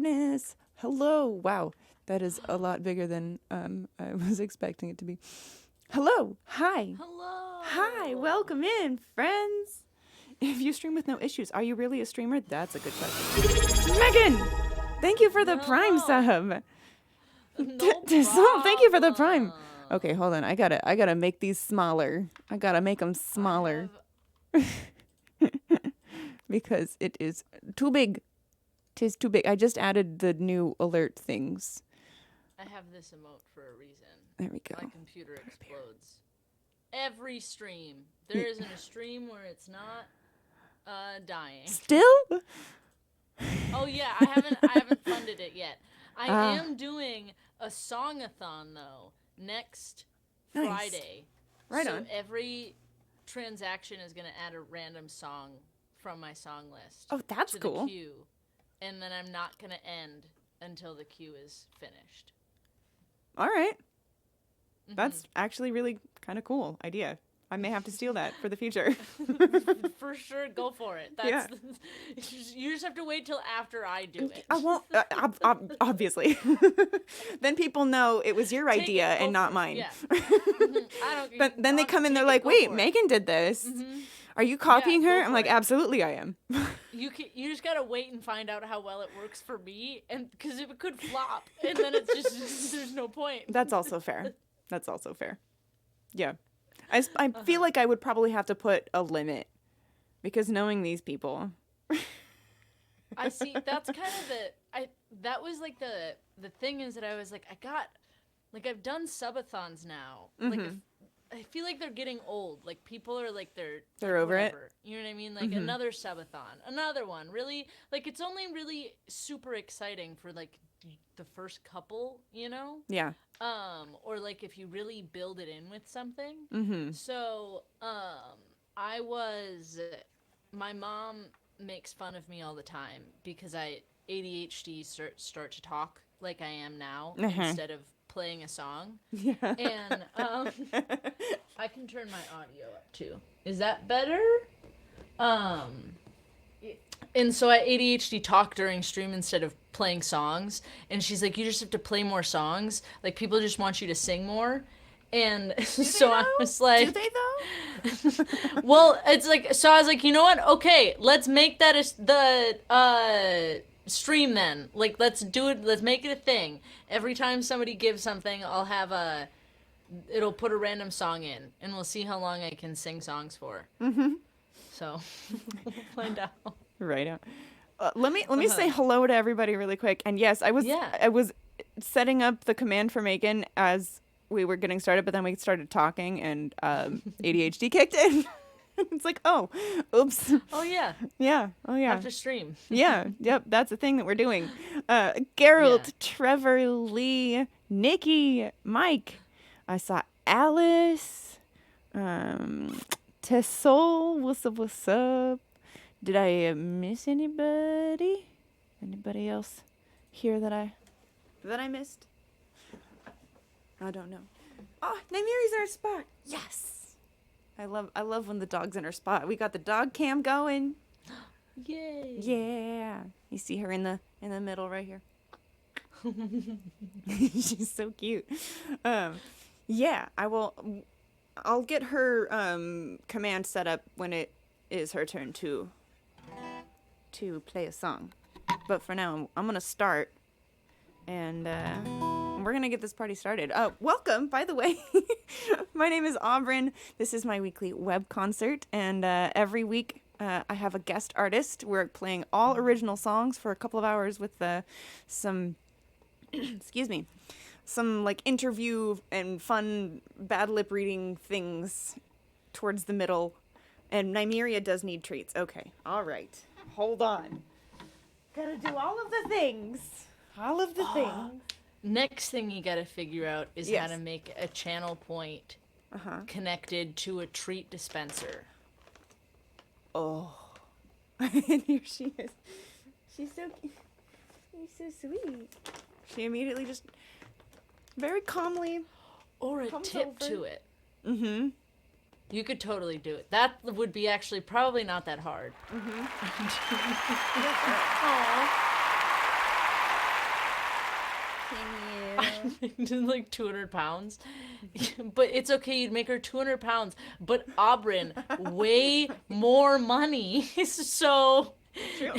goodness. Hello. Wow. That is a lot bigger than I was expecting it to be. Hello. Hi. Hello. Hi. Welcome in, friends. If you stream with no issues, are you really a streamer? That's a good question. Megan, thank you for the Prime sub. Thank you for the Prime. Okay, hold on. I gotta make these smaller. I gotta make them smaller. Because it is too big. Tis too big. I just added the new alert things. I have this emote for a reason. There we go. My computer explodes. Every stream. There isn't a stream where it's not dying. Still? Oh yeah, I haven't funded it yet. I am doing a songathon though next Friday. Right so on. Every transaction is gonna add a random song from my song list. Oh, that's to cool. The queue, and then I'm not gonna end until the queue is finished. All right. That's actually really kind of cool idea. I may have to steal that for the future. For sure, go for it. That's you just have to wait till after I do it. I won't, obviously. Then people know it was your idea and not mine. Yeah. I don't, but then they come in, they're like, wait, Megan did this. Are you copying her? I'm like, absolutely I am. You just gotta wait and find out how well it works for me, and because it could flop, and then it's just there's no point. That's also fair. Yeah. I feel like I would probably have to put a limit, because knowing these people. I see. That's kind of that was like the thing is that I was like, I've done subathons now. Like I feel like they're getting old. Like people are like they're over whatever. it. You know what I mean? Like another subathon, another one. Really, like it's only really super exciting for like the first couple, you know? Yeah. Or like if you really build it in with something. So, my mom makes fun of me all the time because I ADHD start to talk like I am now instead of playing a song. Yeah. And I can turn my audio up too. Is that better? And so I ADHD talk during stream instead of playing songs. And she's like, you just have to play more songs. Like, people just want you to sing more. And so I was like... Do they, though? Well, it's like... So I was like, you know what? Okay, let's make that the stream then. Like, let's do it. Let's make it a thing. Every time somebody gives something, I'll have it'll put a random song in. And we'll see how long I can sing songs for. So, we'll find out. Right on. Let me say hello to everybody really quick. And yes, I was setting up the command for Megan as we were getting started, but then we started talking and ADHD kicked in. It's like, oh, oops. Oh yeah. Yeah. Oh yeah. After stream. Yeah. Yep. That's the thing that we're doing. Geralt, Trevor, Lee, Nikki, Mike. I saw Alice. Tessol. What's up? Did I miss anybody? Anybody else here that I missed? I don't know. Oh, Naimiri's in her spot. Yes. I love when the dog's in her spot. We got the dog cam going. Yay. Yeah. You see her in the middle right here. She's so cute. Yeah, I'll get her command set up when it is her turn to play a song. But for now, I'm going to start, and we're going to get this party started. Welcome, by the way. My name is Aubryn. This is my weekly web concert, and every week I have a guest artist. We're playing all original songs for a couple of hours with some, excuse me, some like interview and fun bad lip reading things towards the middle. And Nymeria does need treats. Okay. All right. Hold on. Gotta do all of the things. All of the things. Next thing you gotta figure out is how to make a channel point connected to a treat dispenser. Oh. And here she is. She's so sweet. She immediately just very calmly or a tip to it. Mm-hmm. You could totally do it. That would be actually probably not that hard. Mm-hmm. like 200 pounds. But it's okay, you'd make her 200 pounds. But Aubryn, way more money. So... True.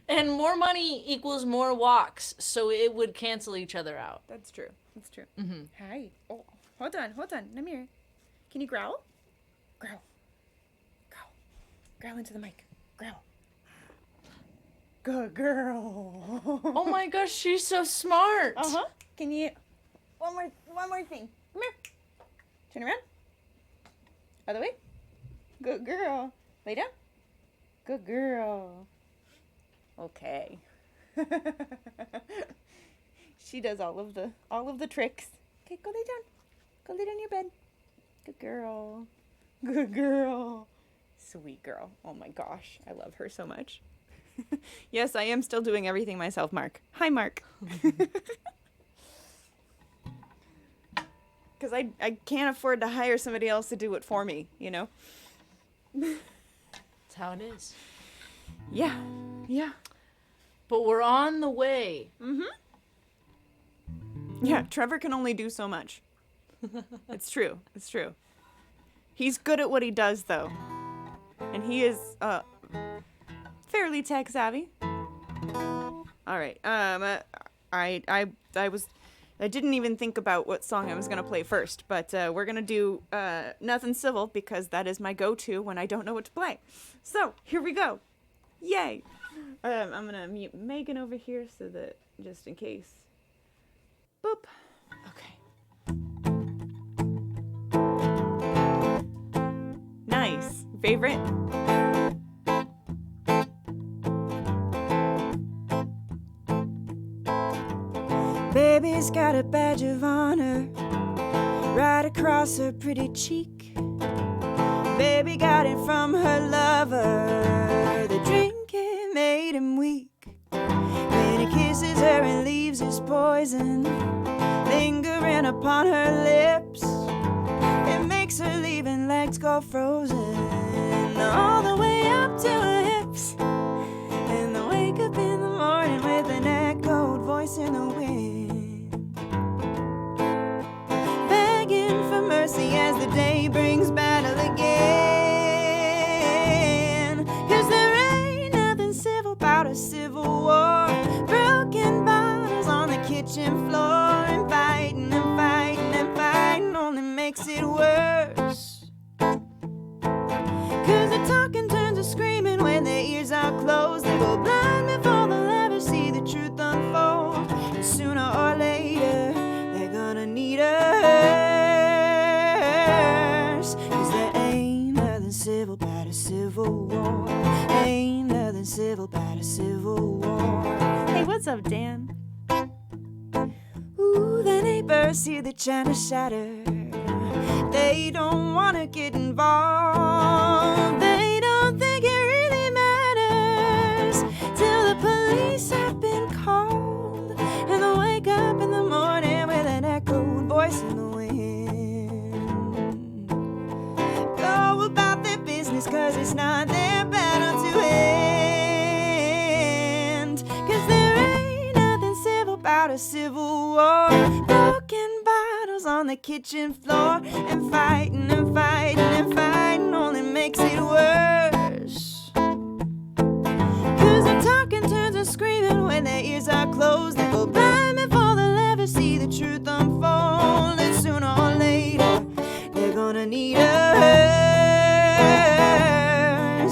And more money equals more walks, so it would cancel each other out. That's true. Mm-hmm. Hi. Oh, hold on. Come here. Can you growl? Growl into the mic. Growl. Good girl. Oh my gosh, she's so smart. Can you... One more thing. Come here. Turn around. Other way. Good girl. Lay down. Good girl. Okay. She does all of the tricks. Okay, go lay down. Go lay down in your bed. Good girl. Good girl. Sweet girl. Oh my gosh, I love her so much. Yes, I am still doing everything myself, Mark. Hi, Mark. Because I can't afford to hire somebody else to do it for me, you know? That's how it is. Yeah. But we're on the way. Yeah, Trevor can only do so much. It's true. He's good at what he does, though. And he is fairly tech savvy. All right. I didn't even think about what song I was gonna play first, but we're gonna do Nothing Civil because that is my go-to when I don't know what to play. So here we go. Yay! I'm gonna mute Megan over here so that just in case. Boop. Okay. Nice. Favorite? Baby's got a badge of honor right across her pretty cheek. Baby got it from her lover. The drinking made him weak. When he kisses her and leaves his poison lingering upon her lips, it makes her leaving legs go frozen all the way up to her hips. And I wake up in the morning with an echoed voice in the wind, begging for mercy as the day brings battle again. 'Cause there ain't nothing civil about a civil war. Broken bottles on the kitchen floor, and fighting and fighting and fighting only makes it worse. 'Cause the talking turns to screaming when their ears are closed. They go blind before they'll ever see the truth unfold. And sooner or later, they're gonna need us. 'Cause there ain't nothing civil about a civil war. Ain't nothing civil about a civil war. Hey, what's up, Dan? Ooh, the neighbors hear the china shatter. They don't wanna get involved. They don't think it really matters till the police have been called, and they'll wake up in the morning with an echoed voice in the wind. Go about their business 'cause it's not their battle to end. 'Cause there ain't nothing civil about a civil war. Broken bottles on the kitchen floor, and fighting and fighting and fighting only makes it worse. 'Cause the talking turns and screaming when their ears are closed. They go blind before they'll ever see the truth unfold. And sooner or later, they're gonna need us.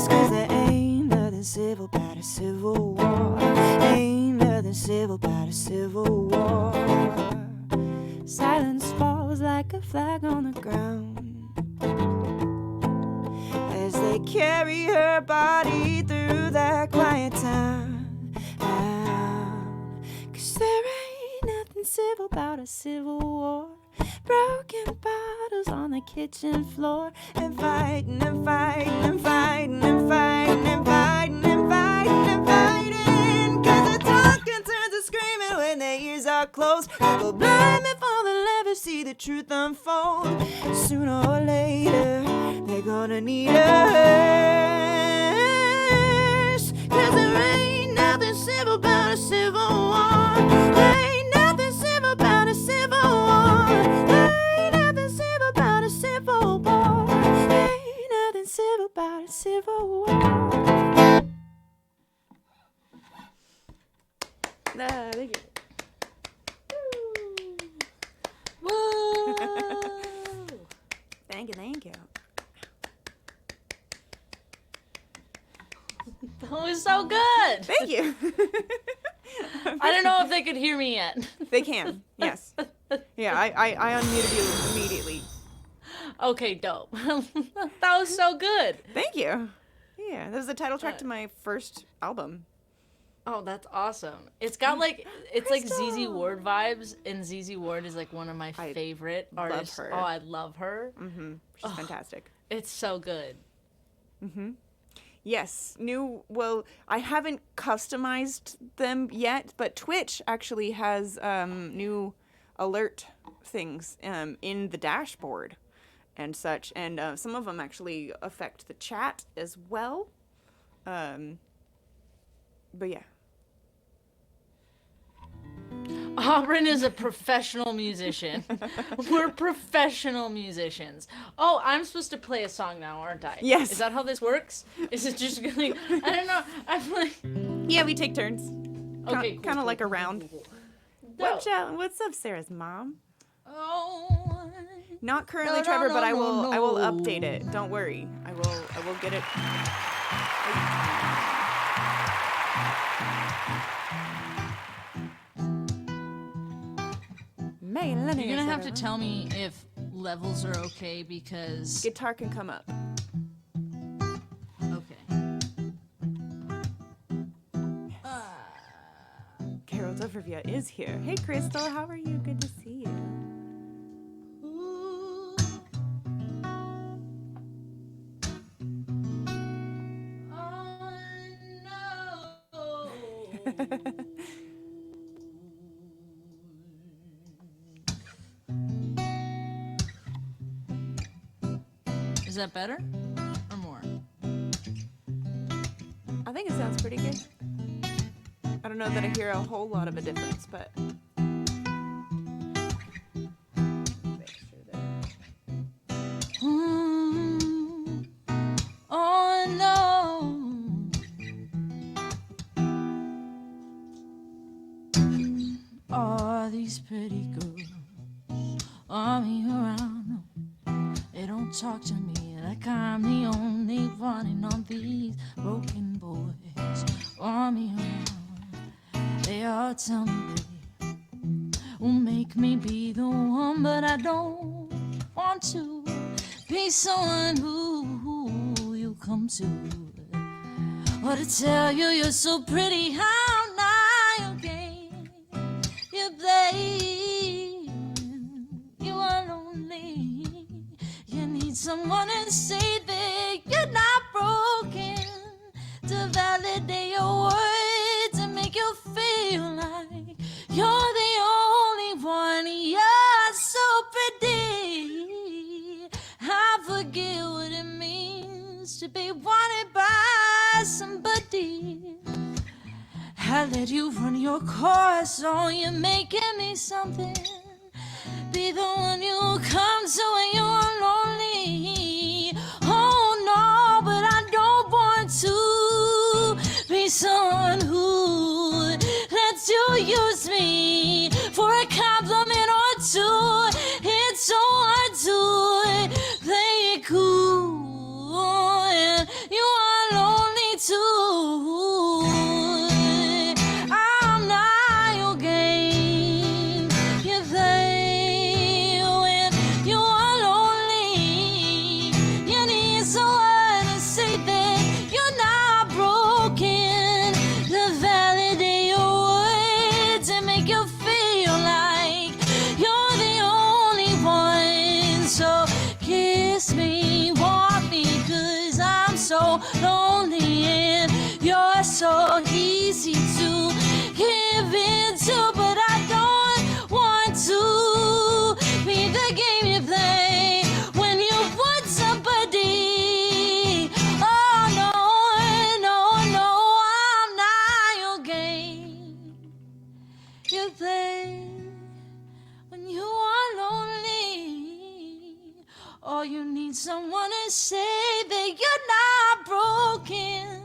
'Cause there ain't nothing civil about a civil war. Ain't nothing civil about a civil war. Silence falls like a flag on the ground as they carry her body through that quiet town. 'Cause there ain't nothing civil about a civil war. Broken bottles on the kitchen floor, and fighting and fighting and fighting and fighting and fighting and fighting and fighting. 'Cause the talking turns to screaming when their ears are closed. They go blind before they'll ever see the truth unfold. Sooner or later, they're gonna need us. 'Cause there ain't nothing civil about a civil war. There ain't nothing civil about Thank you. Woo! Thank you, thank you. That was so good. Thank you. I don't know if they could hear me yet. They can, yes. Yeah, I unmuted you immediately. Okay, dope. That was so good. Thank you. Yeah, that was the title track to my first album. Oh, that's awesome. It's got like, it's like Crystal. ZZ Ward vibes, and ZZ Ward is like one of my favorite artists. her. Oh, I love her. Mm-hmm. She's fantastic. It's so good. Mm-hmm. Yes, well, I haven't customized them yet, but Twitch actually has new alert things in the dashboard and such, and some of them actually affect the chat as well. But yeah. Auburn is a professional musician. We're professional musicians. Oh, I'm supposed to play a song now, aren't I? Yes. Is that how this works? Is it just like, I don't know. I'm like, Yeah, we take turns. okay, Kind of like a round. Dope. What's up, Sarah's mom? Oh. Not currently, No, Trevor, no, but no, I will no. update it. Don't worry. I will get it. You're gonna have to tell me if levels are okay because Guitar can come up. okay. Carol Dovervia is here. Hey, Crystal, how are you? Good to see you. Ooh. Oh, no. Is that better or more? I think it sounds pretty good. I don't know that I hear a whole lot of a difference, but. Oh no. All these pretty girls are me around. They don't talk to me like I'm the only one, and all these broken boys are me around. They all tell me they will make me be the one, but I don't want to be someone who you come to, or to tell you you're so pretty, how now again you play. You are lonely, you need someone to say that you're not broken, to validate your words and make you feel like you're the only one. You're so pretty, I forget what it means to be wanted by somebody. I let you run your course, oh, you're making me something. Be the one you come to when you're lonely. Oh no, but I don't want to be someone who lets you use me for a compliment or two. It's so hard to play it cool, and you are lonely too. I'm not your game. You play when you are lonely. You need someone to say that you're not broken, to validate your words and make you feel like you're the only one. So kiss me, want me, 'cause I'm so lonely and you're so easy to give into, but I don't want to be the game you play when you want somebody. Oh no, no, no, I'm not your game you play when you are lonely. Or you need someone to say that you're not broken,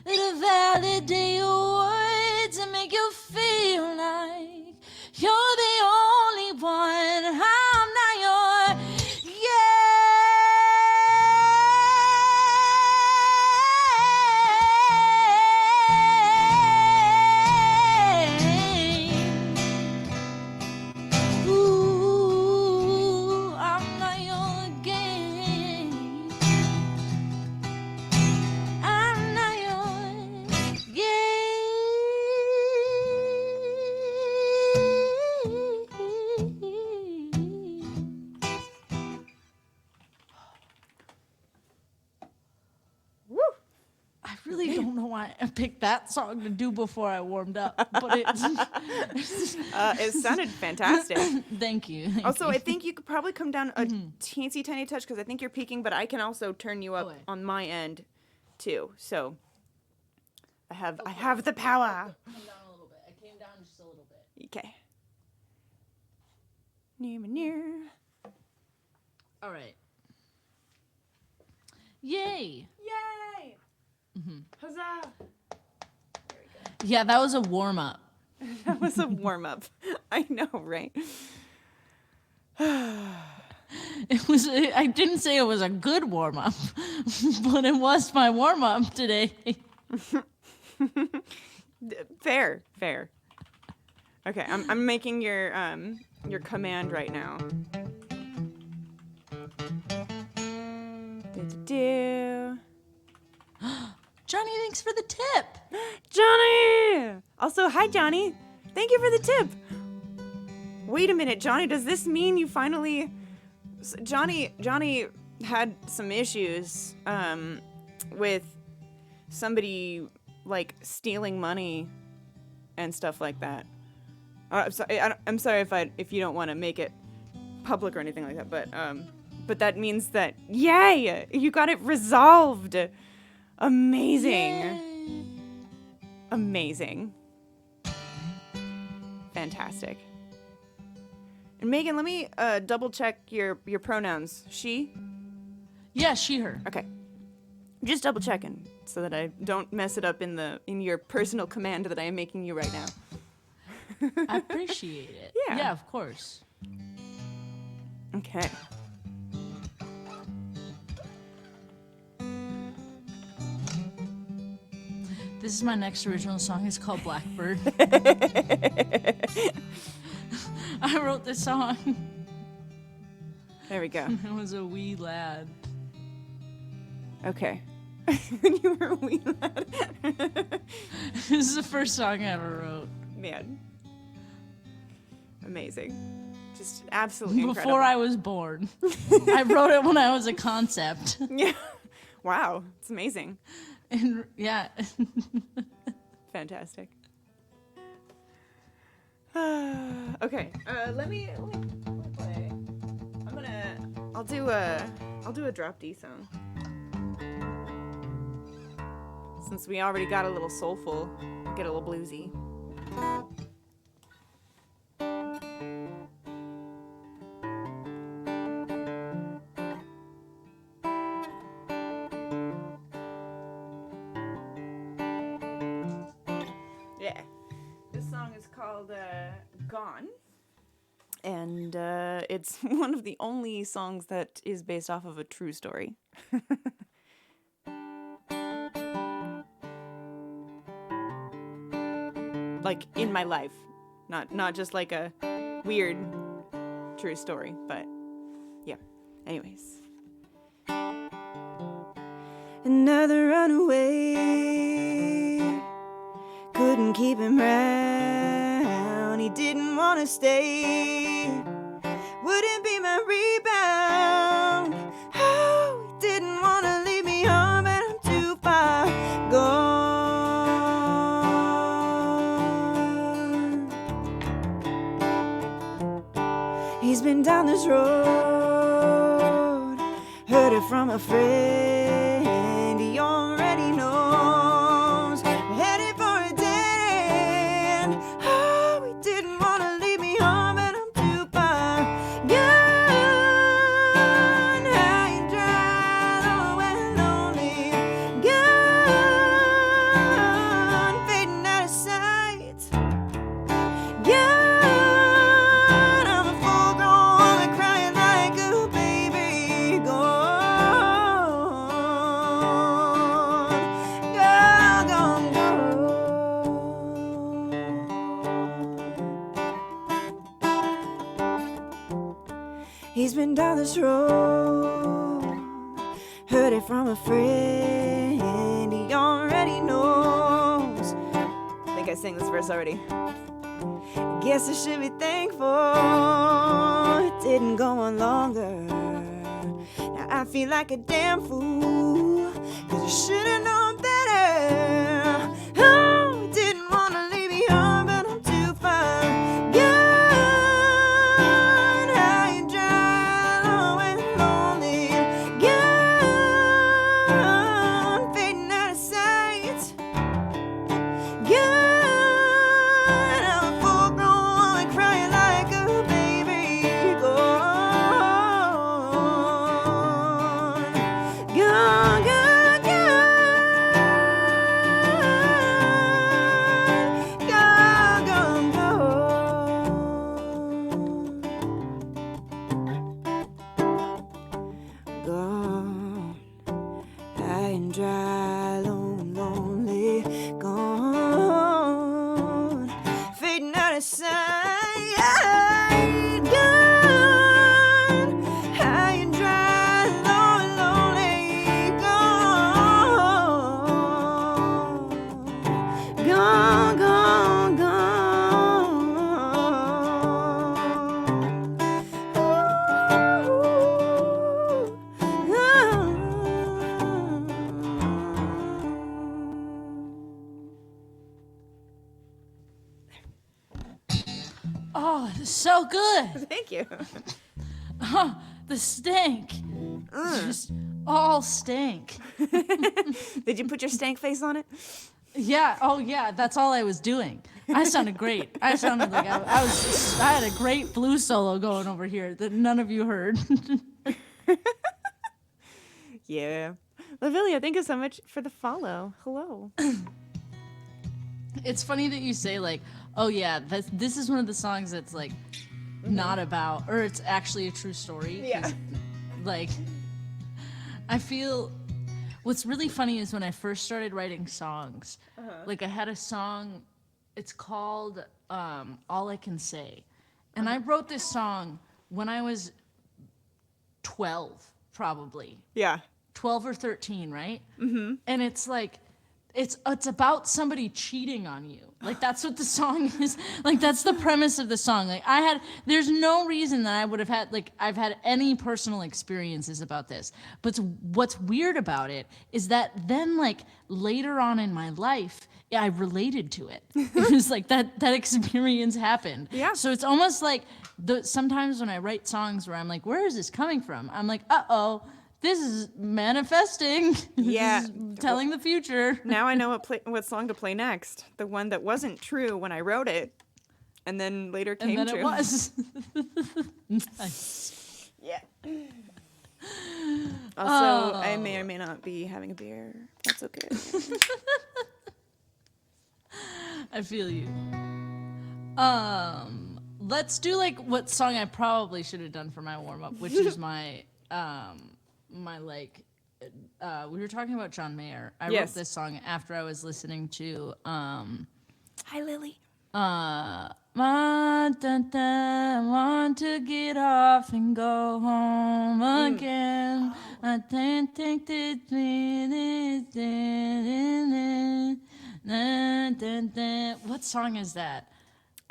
to validate your words and make make you feel like you're the only one. I'm not your Ooh, I'm not your game. I'm not your game. Woo! I really don't know why I picked that song to do before I warmed up, but It sounded fantastic. Thank you. Also, I think you could probably come down a teensy tiny touch because I think you're peaking, but I can also turn you up Okay. on my end too. So I have the power. Come down a little bit. I came down just a little bit. Okay. Near. All right. Yay! Yay! Huzzah! Yeah, that was a warm up. That was a warm up. I know, right? It was. I didn't say it was a good warm up, but it was my warm up today. Fair. Okay, I'm making your command right now. Do. Johnny, thanks for the tip. Johnny! Also, hi, Johnny. Thank you for the tip. Wait a minute, Johnny. Does this mean you finally... Johnny had some issues with somebody, like, stealing money and stuff like that. I'm sorry if you don't want to make it public or anything like that, but that means that, yay! You got it resolved. Amazing. Yay. Amazing. Fantastic. And Megan, let me double check your pronouns. She? Yeah, she, her. Okay. Just double checking so that I don't mess it up in your personal command that I am making you right now. I appreciate it. Yeah. Yeah, of course. Okay. This is my next original song. It's called Blackbird. I wrote this song There we go. when I was a wee lad. Okay. When you were a wee lad. This is the first song I ever wrote. Man. Amazing. Just absolutely incredible. Before I was born. I wrote it when I was a concept. Yeah. Wow. It's amazing. And yeah. Fantastic. Okay. Let me play. I'll do a drop D song. Since we already got a little soulful, get a little bluesy. Yeah. This song is called Gone. And it's one of the only songs that is based off of a true story. Like in my life. Not just like a weird true story, but yeah. Anyways. Another runaway. Couldn't keep him round. He didn't want to stay. Wouldn't be my rebound. Oh, he didn't want to leave me home, but I'm too far gone. He's been down this road, heard it from a friend. He already knows, headed for a dead end. Oh, he didn't want to leave me home, but I'm too far gone. High and dry, low and lonely, gone, fading out of sight. He's been down this road, heard it from a friend. He already knows. I think I sang this verse already. Guess I should be thankful it didn't go on longer. Now I feel like a damn fool, 'cause I should've known better. Oh, didn't wanna leave you on, but I'm too far gone. High and dry, low and lonely. Gone, fading out of sight. Gone. Dry, lone, lonely, gone, fading out of sight, gone, high and dry, lone, lonely, gone, gone, gone, Oh, so good. Thank you. Oh, the stank. Just all stank. Did you put your stank face on it? Yeah. Oh, yeah. That's all I was doing. I sounded great. I sounded like I had a great blues solo going over here that none of you heard. Yeah. Lavilia, thank you so much for the follow. Hello. It's funny that you say, like, oh, yeah, this is one of the songs that's, like, not about, or it's actually a true story. Yeah. Like, I feel, what's really funny is when I first started writing songs, like, I had a song, it's called All I Can Say. And I wrote this song when I was 12, probably. Yeah. 12 or 13, right? Mm-hmm. And it's like, it's about somebody cheating on you. Like, that's what the song is. Like, that's the premise of the song. Like, there's no reason that I would have had, like, I've had any personal experiences about this. But what's weird about it is that then, like, later on in my life, I related to it. It was like that experience happened. Yeah. So it's almost like sometimes when I write songs where I'm like, where is this coming from? I'm like, uh-oh. This is manifesting. Yeah. This is telling the future. Now I know what song to play next. The one that wasn't true when I wrote it, and then later came And then true. it was. Nice. Yeah. Also, I may or may not be having a beer. That's okay. I feel you. Let's do like what song I probably should have done for my warm up, which is my we were talking about John Mayer. I wrote this song after I was listening to Hi, Lily. I want to get off and go home again. I don't think that what song is that?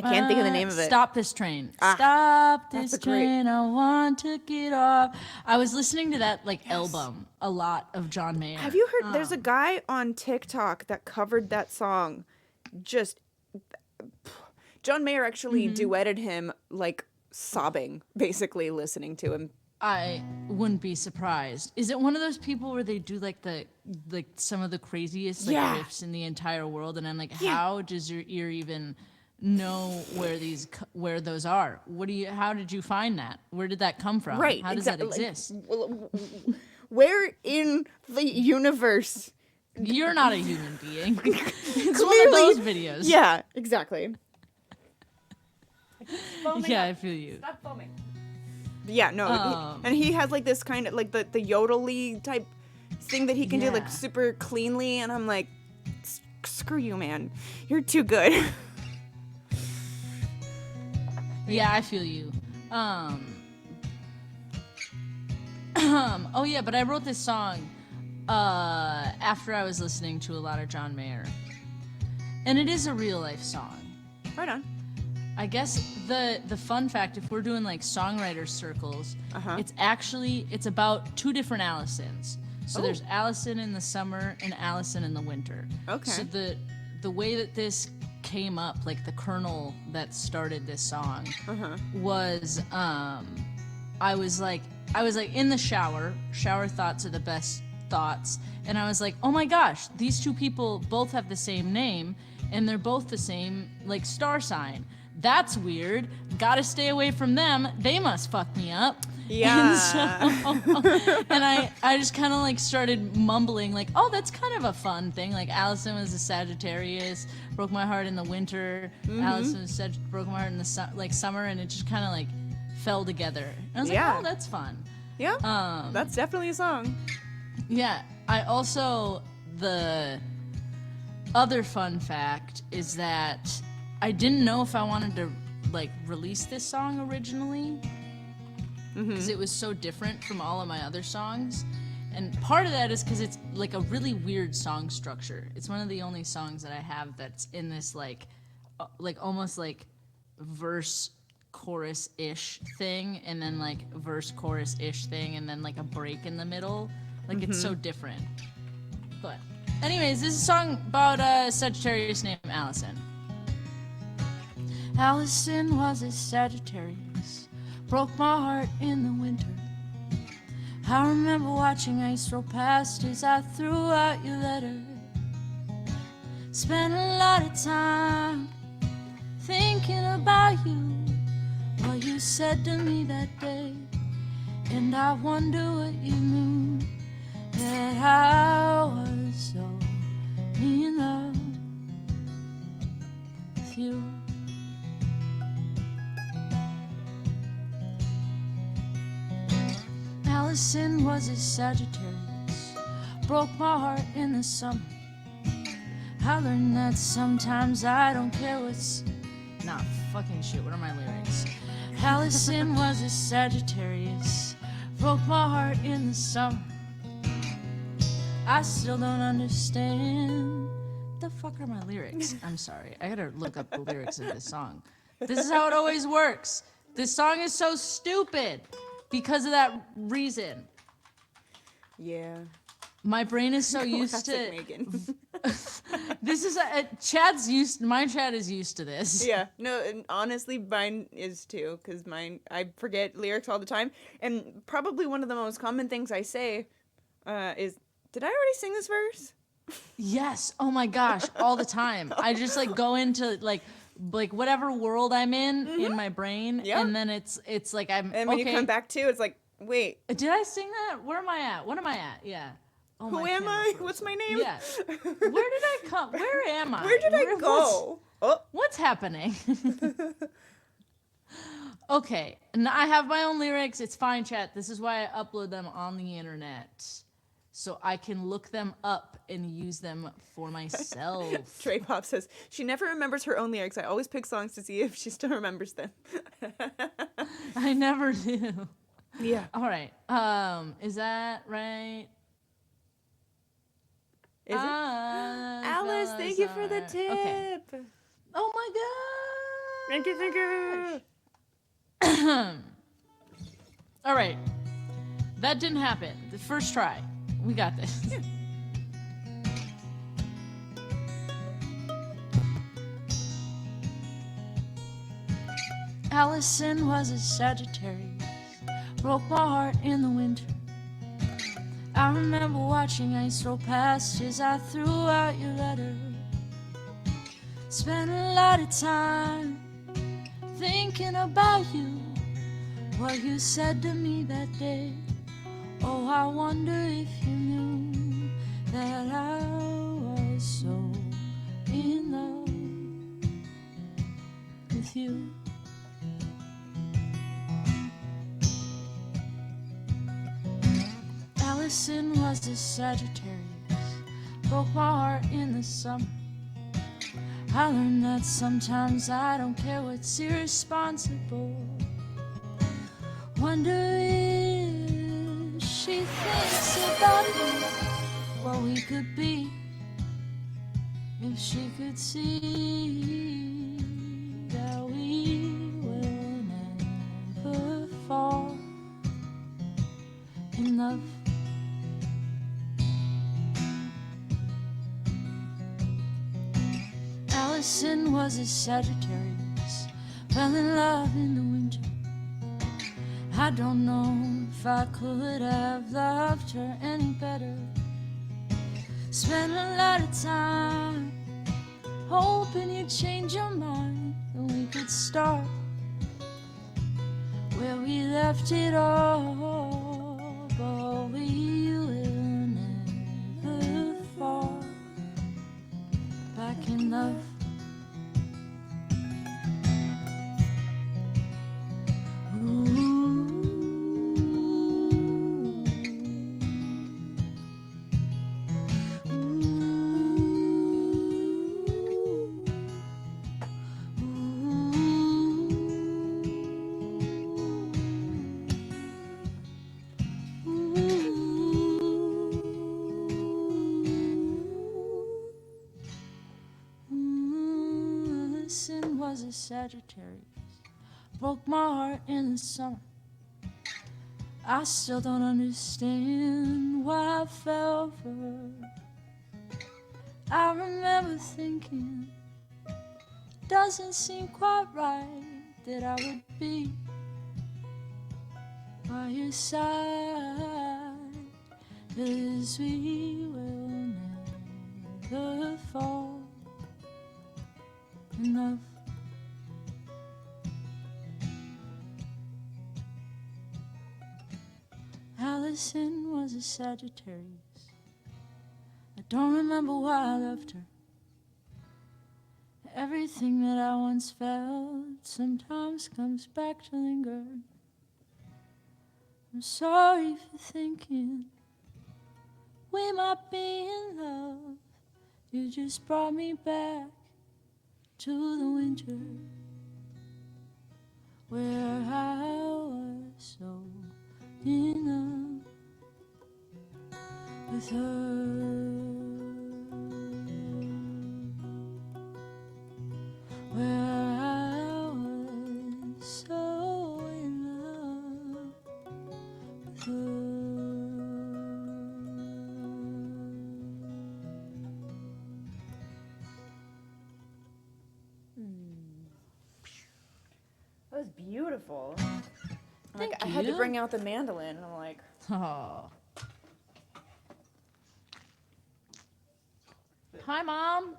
I can't think of the name of it. Stop This Train. Stop this that's a great- train. I want to get off. I was listening to that album a lot of John Mayer. Have you heard? There's a guy on TikTok that covered that song. Just John Mayer actually duetted him, like sobbing, basically listening to him. I wouldn't be surprised. Is it one of those people where they do like some of the craziest riffs in the entire world, and I'm like, how does your ear even know where those are? How did you find that? Where did that come from? Right. How does that exist? Where in the universe? You're not a human being. It's one Clearly, of those videos. Yeah, exactly. Yeah, I feel you. Stop foaming. Yeah, no, and he has like this kind of like the yodely type thing that he can do like super cleanly, and I'm like, screw you, man, you're too good. Yeah, I feel you. Oh yeah, but I wrote this song after I was listening to a lot of John Mayer, and it is a real life song. Right on. I guess the fun fact, if we're doing like songwriter circles, it's about two different Allisons. So there's Allison in the summer and Allison in the winter. Okay. So the way that this came up, like the kernel that started this song, was I was like in the shower thoughts are the best thoughts, and I was like, oh my gosh, these two people both have the same name and they're both the same like star sign. That's weird. Gotta stay away from them. They must fuck me up. Yeah. And I just kind of like started mumbling like, oh, that's kind of a fun thing. Like Allison was a Sagittarius, broke my heart in the winter. Allison was broke my heart in the summer, and it just kind of like fell together. And I was like, oh, that's fun. Yeah. That's definitely a song. Yeah. I also, the other fun fact is that I didn't know if I wanted to like release this song originally, because it was so different from all of my other songs. And part of that is because it's like a really weird song structure. It's one of the only songs that I have that's in this like almost like verse chorus ish thing, and then like verse chorus ish thing, and then like a break in the middle. Like it's so different. But anyways, this is a song about a Sagittarius named Allison. Allison was a Sagittarius, broke my heart in the winter. I remember watching ice roll past as I threw out your letter. Spent a lot of time thinking about you, what you said to me that day. And I wonder what you knew, that I was so in love with you. Allison was a Sagittarius, broke my heart in the summer. I learned that sometimes I don't care what's... Nah, fucking shit, what are my lyrics? Allison was a Sagittarius, broke my heart in the summer. I still don't understand. The fuck are my lyrics? I'm sorry, I gotta look up the lyrics of this song. This is how it always works. This song is so stupid. Because of that reason. Yeah. My brain is so used to Megan. This is my chat is used to this. Yeah. No, and honestly mine is too, because I forget lyrics all the time. And probably one of the most common things I say is, did I already sing this verse? Yes. Oh my gosh, all the time. I just like go into like whatever world I'm in my brain, and then it's like I'm. And when you come back to, it's like, wait, did I sing that? Where am I at? What am I at? Yeah. Oh, who am I? What's my name? Yeah. Where did I come? Where am I? Where did I go? What's happening? Okay, and I have my own lyrics. It's fine, chat. This is why I upload them on the internet, so I can look them up and use them for myself. Trey Pop says, she never remembers her own lyrics. I always pick songs to see if she still remembers them. I never do. Yeah. All right. Is that right? Is it? Alice, thank you for the tip. Okay. Oh my god. Thank you. All right. That didn't happen. The first try. We got this. Yeah. Allison was a Sagittarius, broke my heart in the winter. I remember watching ice roll past as I threw out your letter. Spent a lot of time thinking about you, what you said to me that day. Oh, I wonder if you knew that I was so in love with you. Allison was a Sagittarius, broke my heart in the summer. I learned that sometimes I don't care what's irresponsible. Wonder if she thinks about me, what we could be, if she could see that we will never fall in love. Allison was a Sagittarius, fell in love in the winter. I don't know if I could have loved her any better. Spent a lot of time hoping you'd change your mind, and we could start where we left it all. But we will never fall back in love. Was a Sagittarius, broke my heart in the summer. I still don't understand why I fell for her. I remember thinking, doesn't seem quite right that I would be by your side, 'cause we will never fall in love. Allison was a Sagittarius. I don't remember why I loved her. Everything that I once felt sometimes comes back to linger. I'm sorry for thinking we might be in love. You just brought me back to the winter where I was so in love with her, where I was so in love with her. That was beautiful. Thank I you. had to bring out the mandolin, and I'm like, Oh. Hi, Mom.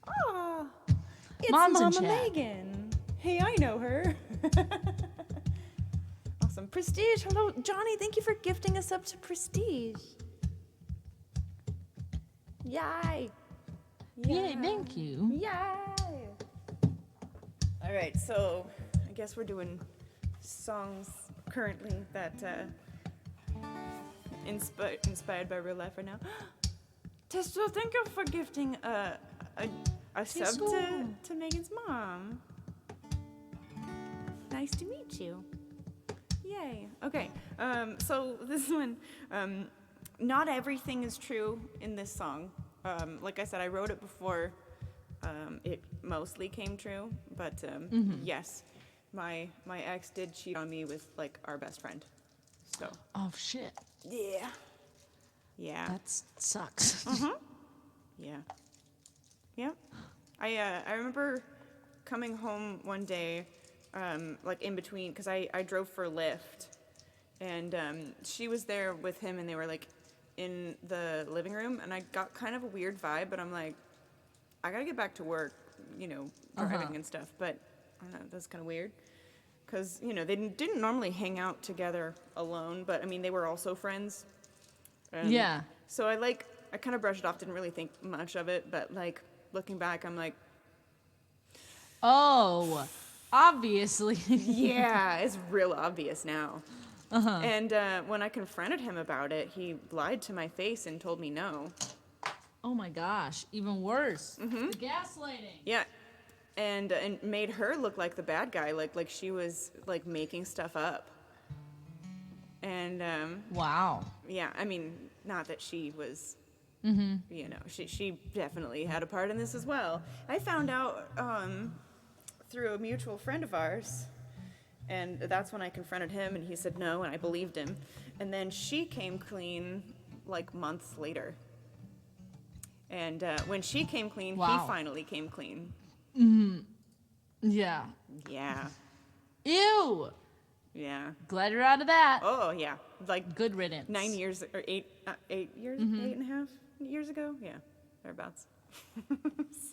oh, it's Mom's in Mama chat. Megan. Hey, I know her. Awesome. Prestige, hello. Johnny, thank you for gifting us up to Prestige. Yay. Yay, thank you. Yay. All right, so I guess we're doing songs currently that inspired by real life right now. Testo, thank you for gifting a sub to Megan's mom. Nice to meet you. Yay. Okay, so this one, not everything is true in this song. Like I said, I wrote it before it mostly came true, but yes, my ex did cheat on me with like our best friend. So. Oh, shit. Yeah. Yeah. That sucks. Yeah. Yep. I remember coming home one day, like in between, because I drove for Lyft, and she was there with him, and they were like in the living room, and I got kind of a weird vibe, but I'm like, I gotta get back to work, you know, driving and stuff, but I don't know, that's kind of weird. Because, you know, they didn't normally hang out together alone, but I mean, they were also friends. Yeah. So I kind of brushed it off, didn't really think much of it, but like looking back, I'm like, oh, obviously. yeah, it's real obvious now. And when I confronted him about it, he lied to my face and told me no. Oh my gosh, even worse. The gaslighting. Yeah. And made her look like the bad guy, like she was like making stuff up. And Wow. yeah, I mean, not that she was, Mm-hmm. you know, she definitely had a part in this as well. I found out through a mutual friend of ours, and that's when I confronted him, and he said no, and I believed him. And then she came clean like months later. And when she came clean, he Wow. finally came clean. Yeah. Yeah, Ew. yeah. Glad you're out of that. Oh yeah, like Good riddance. 9 years or 8 years, 8.5 years ago. Yeah, thereabouts.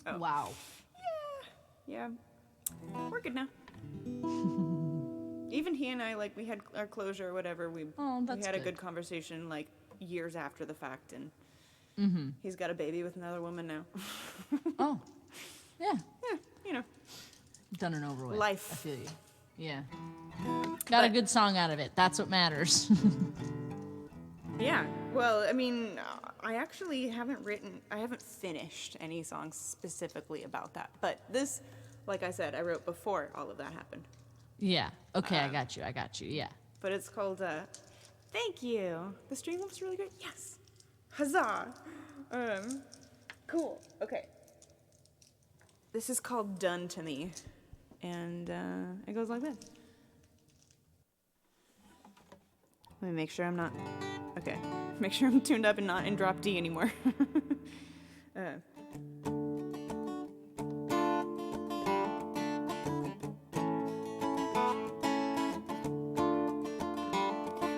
So Wow. yeah, we're good now. Even he and I, like, we had our closure or whatever. We That's had a good. good conversation like years after the fact, and Mm-hmm. he's got a baby with another woman now. Oh. Yeah. Yeah, you know, Done and over with. Life. I feel you. Yeah. Got a But- good song out of it. That's what matters. yeah. Well, I mean, I actually haven't finished any songs specifically about that. But this, like I said, I wrote before all of that happened. Yeah. Okay, I got you. Yeah. But it's called Thank You. The stream looks really great. Yes. Huzzah. Cool. Okay. This is called Done to Me. And it goes like this. Let me make sure I'm not... Okay. Make sure I'm tuned up and not in drop D anymore.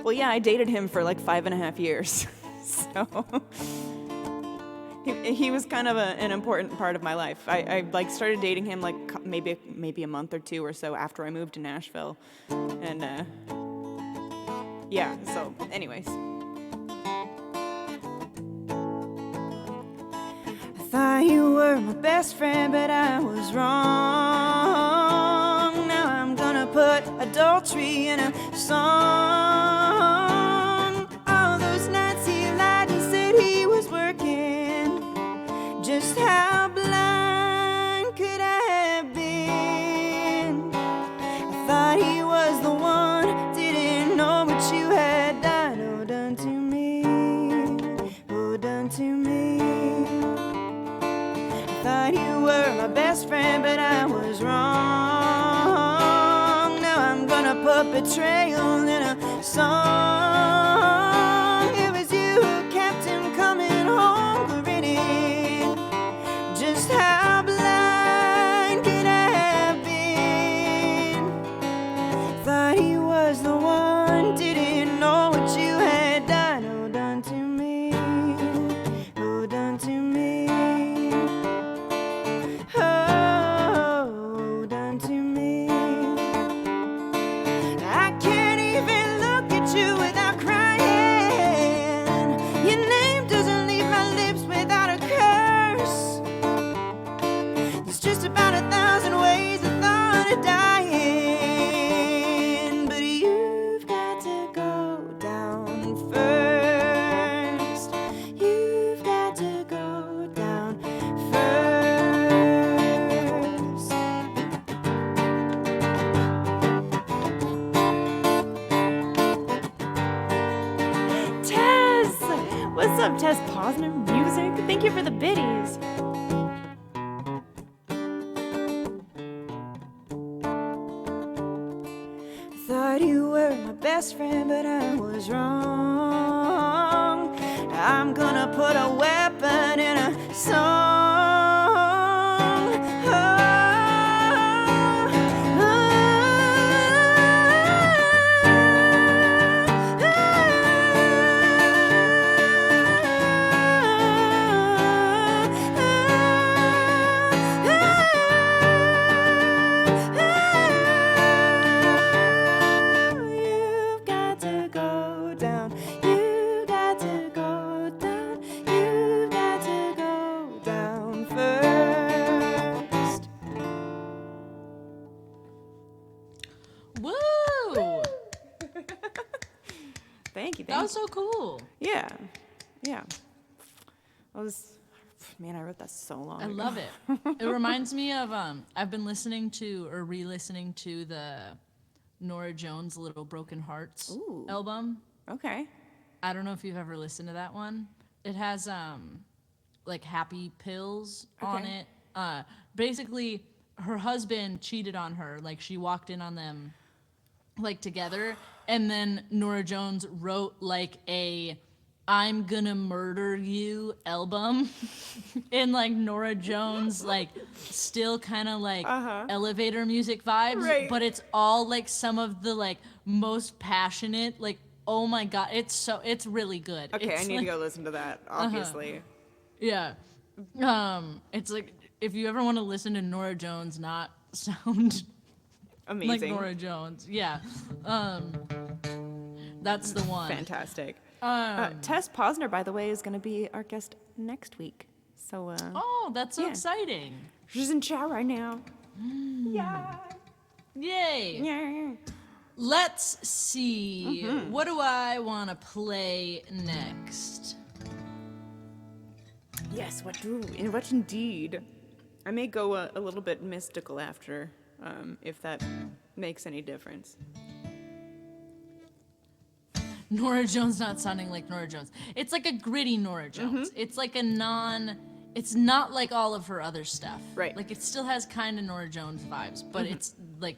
Well, yeah, I dated him for like 5.5 years. So... He was kind of an important part of my life. I like started dating him like maybe a month or two or so after I moved to Nashville, and yeah. So, anyways, I thought you were my best friend, but I was wrong. Now I'm gonna put adultery in a song. All those nights he lied and said he was working. Just how blind could I have been? I thought he was the one, didn't know what you had done. Oh, done to me, oh, done to me. I thought you were my best friend, but I was wrong. Now I'm gonna put betrayal in a song. It was you who kept him coming home, grinning. Just how blind could I have been? Thought he was the one, didn't know what you had done. Oh, done to me, oh, done to me. Oh, done to me. I can't even look at you without crying. Your name doesn't leave my lips without a curse. There's just about 1,000 ways I thought of dying, but you've got to go down first. You've got to go down first. Tess! What's up, Tess Posner Music? Thank you for the biddies. Thought you were my best friend, but I was wrong. I'm gonna put a weapon in a song. You've got to go down. You've got to go down. You've got to go down first. Woo! Thank you. That was so cool. Yeah. Yeah. I was, man, I wrote that so long I ago. love it. It reminds me of I've been listening to or re-listening to the Nora Jones' Little Broken Hearts Ooh. album. Okay. I don't know if you've ever listened to that one. It has like happy pills on Okay. it. Basically, her husband cheated on her. Like she walked in on them like together, and then Nora Jones wrote like a "I'm gonna murder you" album, and like Nora Jones like still kind of like elevator music vibes, Right. but it's all like some of the like most passionate like. Oh my god, it's really good. Okay, It's I need like, to go listen to that, obviously. yeah. It's like if you ever want to listen to Nora Jones not sound Amazing. like Nora Jones, yeah. That's the one. Fantastic. Tess Posner, by the way, is going to be our guest next week. So, Oh, that's so yeah. exciting. She's in chat right now. Yeah. Yay. Yeah. Let's see. What do I want to play next? Yes, what indeed? I may go a little bit mystical after, if that makes any difference. Nora Jones not sounding like Nora Jones. It's like a gritty Nora Jones. It's like it's not like all of her other stuff. Right. Like it still has kind of Nora Jones vibes, but it's like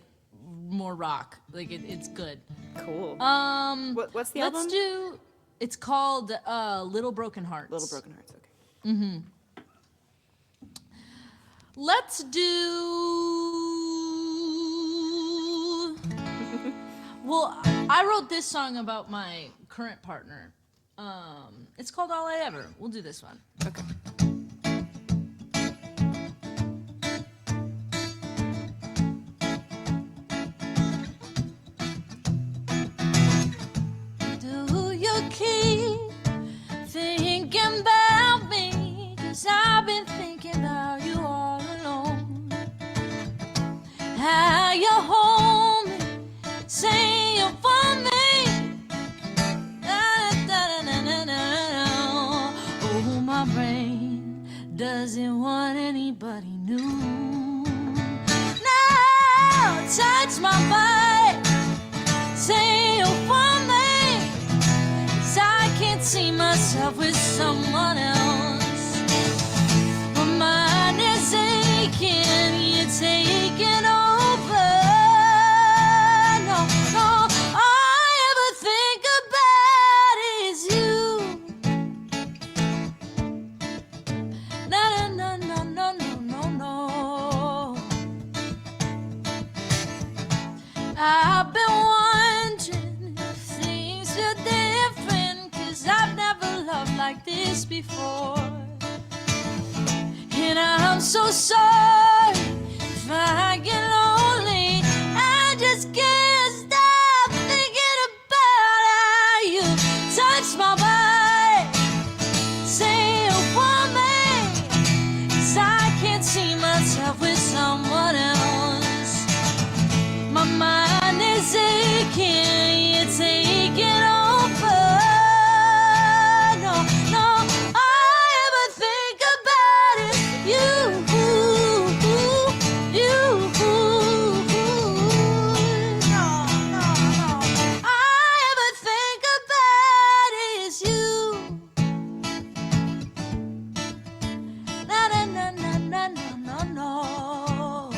more rock. Like it's good. Cool. What's the album? It's called Little Broken Hearts. Little Broken Hearts, okay. Let's do. Well, I wrote this song about my current partner. It's called All I Ever. We'll do this one. Okay. Do you keep thinking about me? 'Cause I've been thinking about you all alone. How you hold me, say you for me. Oh, my brain doesn't want anybody new. Now touch my body, say you for me. 'Cause I can't see myself with someone else. My mind is aching, you're taking over. No, all I ever think about is you. No, no, no, no, no, no, no. I've been wondering if things are different, 'cause I've never loved like this before. And I'm so sorry if I get lonely. I just can't stop thinking about how you touch my body, say you want me. 'Cause I can't see myself with someone else. My mind is aching, you're taking over. No, no, all I ever think about is you. No, no, no. All I ever think about is you. Na na na na na na no.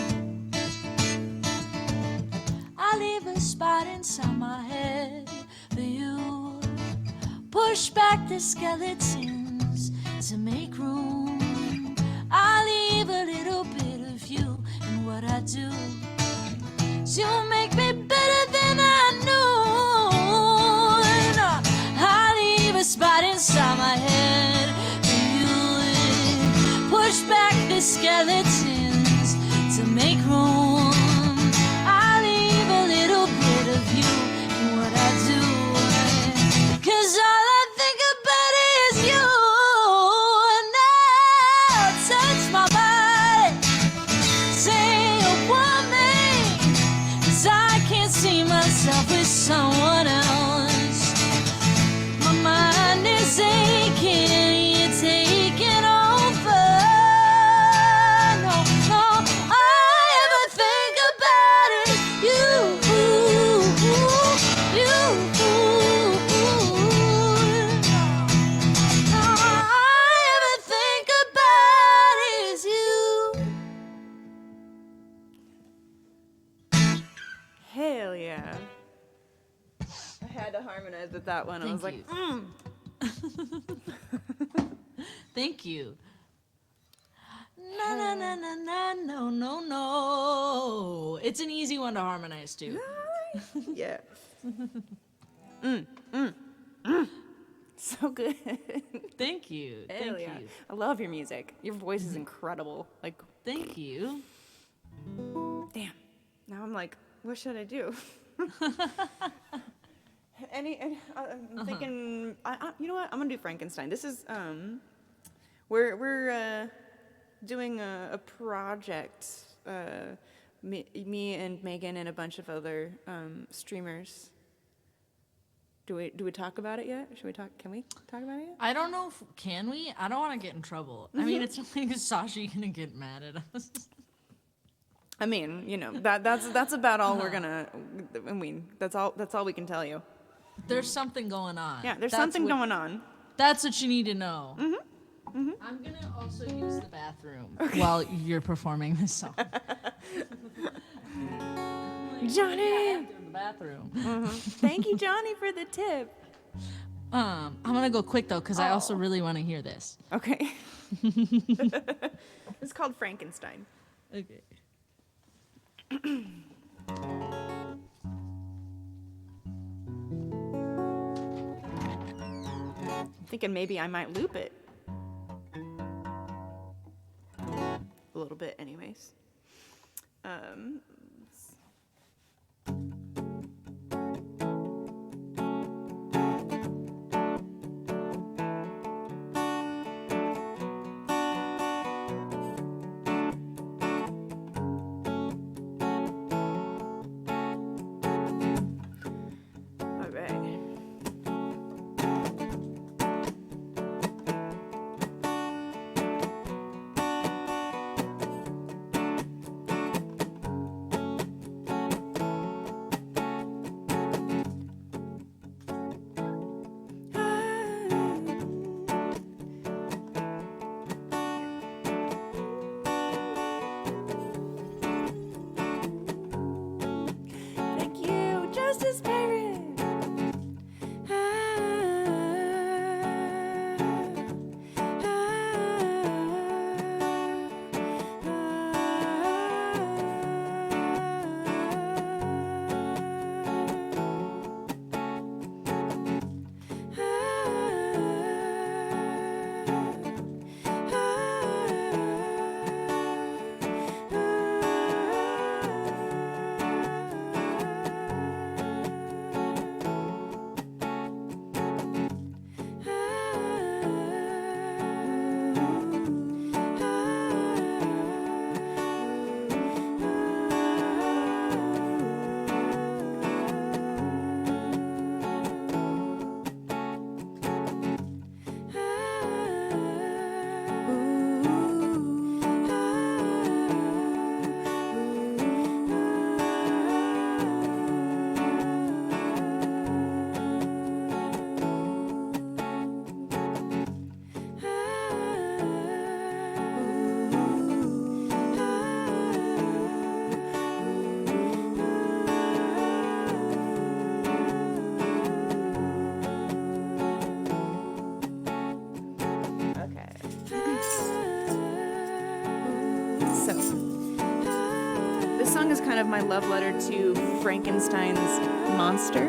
I leave a spot inside my head for you. Push back the skeletons to make room. I leave a little bit of you in what I do. You make me better than I knew. I leave a spot inside my head for you. Push back the skeletons to make room. I leave a little bit of you in what I do. 'Cause all I think about is you. Now touch my body, say you want me. 'Cause I Hell yeah. I had to harmonize with that one. I was like, Thank you. Na na na na na no no no. It's an easy one to harmonize to. yeah. So good. Thank you. Hell Thank yeah. you. I love your music. Your voice is incredible. Like, Thank you. damn. Now I'm like, what should I do? I'm thinking, you know what? I'm gonna do Frankenstein. This is we're doing a project. Me and Megan and a bunch of other streamers. Do we talk about it yet? Should we talk? Can we talk about it yet? I don't know if can we? I don't want to get in trouble. I mean, it's like Sasha gonna get mad at us. I mean, you know, that's about all we're gonna. I mean, that's all we can tell you. There's something going on. Yeah, there's something going on. That's what you need to know. I'm gonna also use the bathroom while you're performing this song. Johnny. The bathroom. Thank you, Johnny, for the tip. I'm gonna go quick though, because I also really want to hear this. Okay. It's called Frankenstein. Okay. I'm thinking maybe I might loop it. A little bit, anyways. All right. Thank you, Justice Pirate. This song is kind of my love letter to Frankenstein's monster,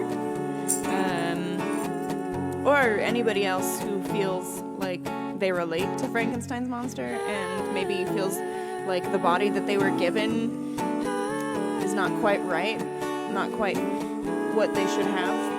or anybody else who feels like they relate to Frankenstein's monster and maybe feels like the body that they were given is not quite right, not quite what they should have.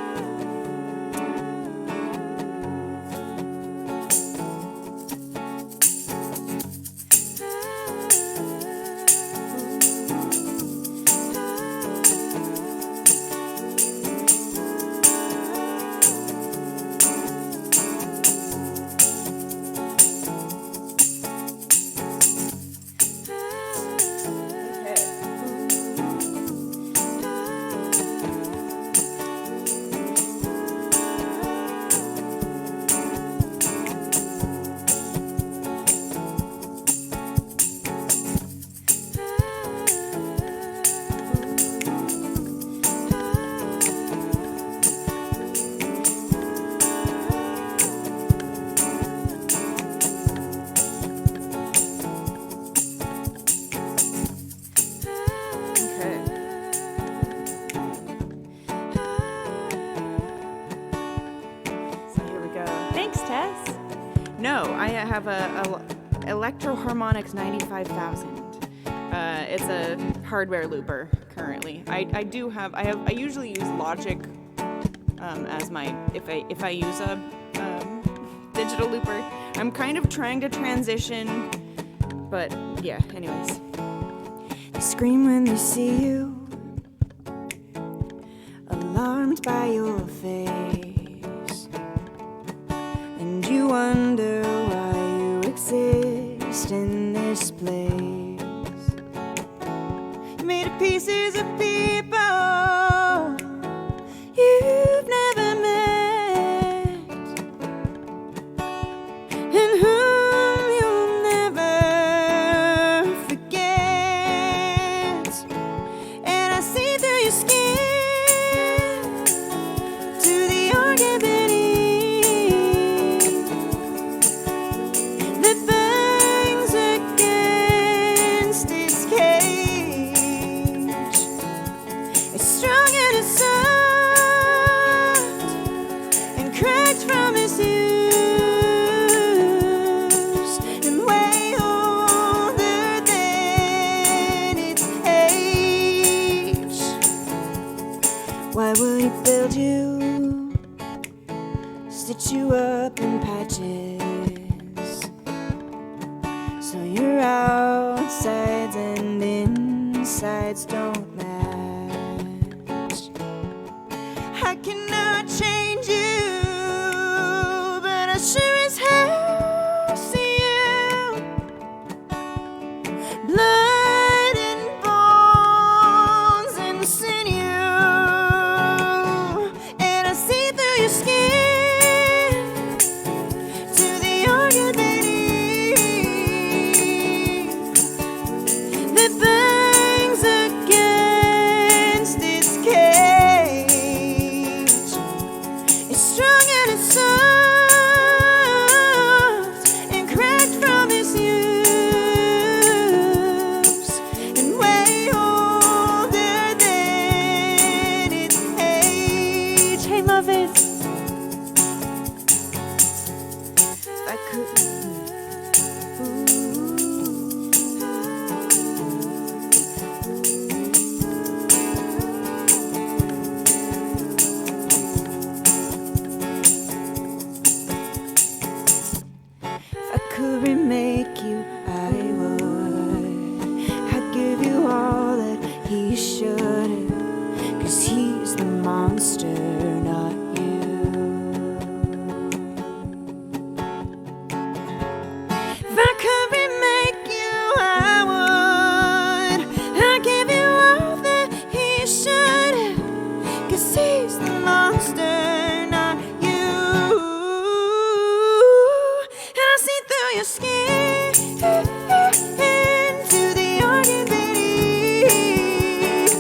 No, I have a Electro-Harmonix 95,000. It's a hardware looper currently. I usually use Logic as my if I use a digital looper. I'm kind of trying to transition, but yeah. Anyways, they scream when they see you, alarmed by your face, and you wonder why you exist in this place. You made of pieces of people you've never met, and whom you'll never forget. And I see through your skin to the organ beneath that bangs against its cage. It's strong and it's soft and cracked from its use, and way older than its age. Why would he build you, stitch you up in patches, so your outsides and insides don't match? I cannot change you, but I sure as hell see you. Blood and bones and sinew, and I see through your skin to the organ beneath that bangs against its cage. It's strong and it's soft and cracked from its use, and way older than its age. Hey, love it. I could. If I could remake you, I would. I'd give you all that he should have, 'cause he's the monster, not you. If I could remake you, I would. I'd give you all that he should have, 'cause he's the monster, not you. And I see through your skin to the organ beneath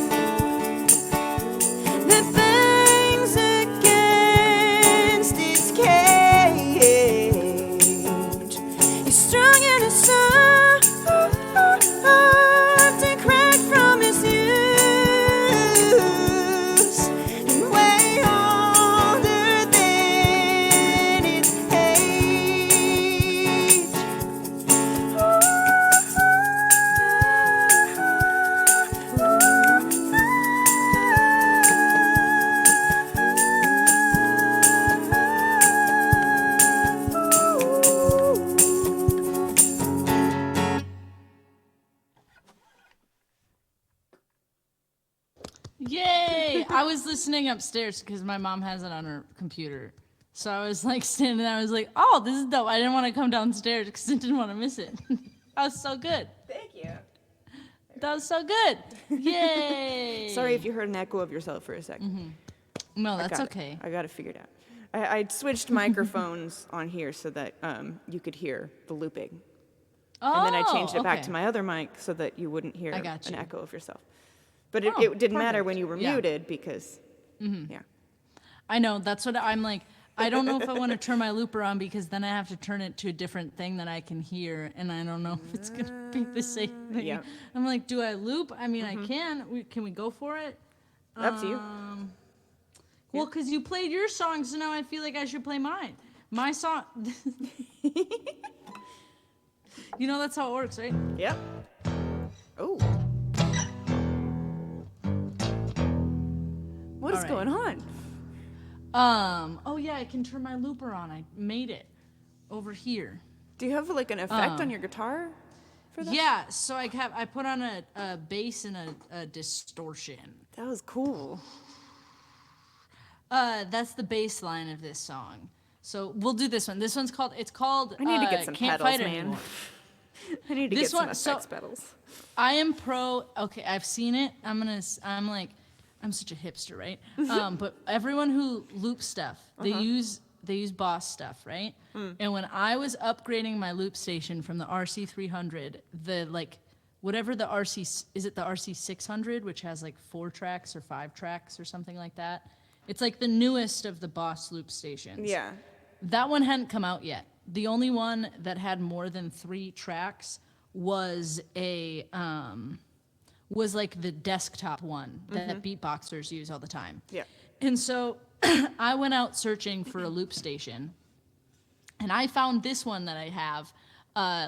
that bangs against its cage. It's strong and it's soft and cracked from its use, and way older than its age. Yay! I was listening upstairs because my mom has it on her computer. So I was like standing there. I was like, oh, this is dope. I didn't want to come downstairs because I didn't want to miss it. That was so good. Thank you. That was so good. Yay! Sorry if you heard an echo of yourself for a second. No, that's got it. okay. I got it figured out. I switched microphones on here so that you could hear the looping. Oh, And then I changed it back okay. to my other mic so that you wouldn't hear I got an you. echo of yourself. But it, Oh, it didn't matter perfect. when you were Yeah. muted because, yeah. I know. That's what I'm like. I don't know if I want to turn my looper on because then I have to turn it to a different thing that I can hear, and I don't know if it's gonna be the same thing. Yeah. I'm like, do I loop? I mean, I can. Can we go for it? Up to you. Well, because you played your song, so now I feel like I should play mine. My song. You know that's how it works, right? Yep. Oh. What is going on? Oh yeah, I can turn my looper on. I made it over here. Do you have like an effect on your guitar for that? Yeah, so I put on a bass and a distortion. That was cool. That's the bass line of this song. So we'll do this one. This one's called. It's called. I need to get some Can't pedals, Fight man. Anymore. I need to This get some one- effects so- pedals. I am pro. Okay, I've seen it. I'm such a hipster, right? But everyone who loops stuff, they use Boss stuff, right? And when I was upgrading my loop station from the RC300, whatever the is it the RC600, which has like 4 tracks or 5 tracks or something like that? It's like the newest of the Boss loop stations. Yeah. That one hadn't come out yet. The only one that had more than 3 tracks was like the desktop one that beatboxers use all the time. Yeah. And so I went out searching for a loop station, and I found this one that I have.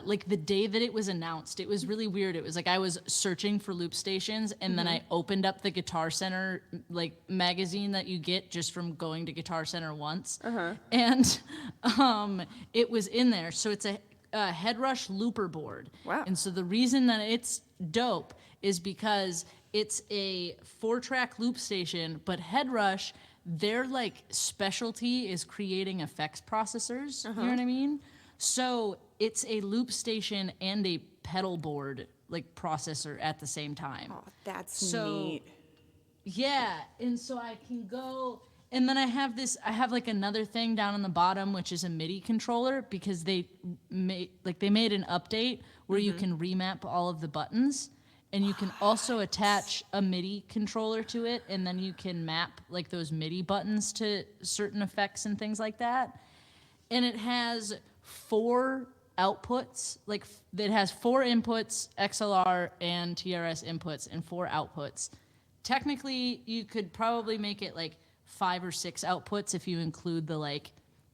Like the day that it was announced, it was really weird. It was like I was searching for loop stations, and then I opened up the Guitar Center like magazine that you get just from going to Guitar Center once, and it was in there. So it's a Headrush looper board. Wow. And so the reason that it's dope is because it's a 4-track loop station, but Headrush, their like specialty is creating effects processors. You know what I mean? So it's a loop station and a pedal board like processor at the same time. Oh, that's So- neat. Yeah, and so I can go, and then I have like another thing down on the bottom, which is a MIDI controller, because they made an update where you can remap all of the buttons, and you can also attach a MIDI controller to it, and then you can map like those MIDI buttons to certain effects and things like that. And it has 4 outputs, it has 4 inputs, XLR and TRS inputs, and 4 outputs. Technically, you could probably make it like 5 or 6 outputs if you include the like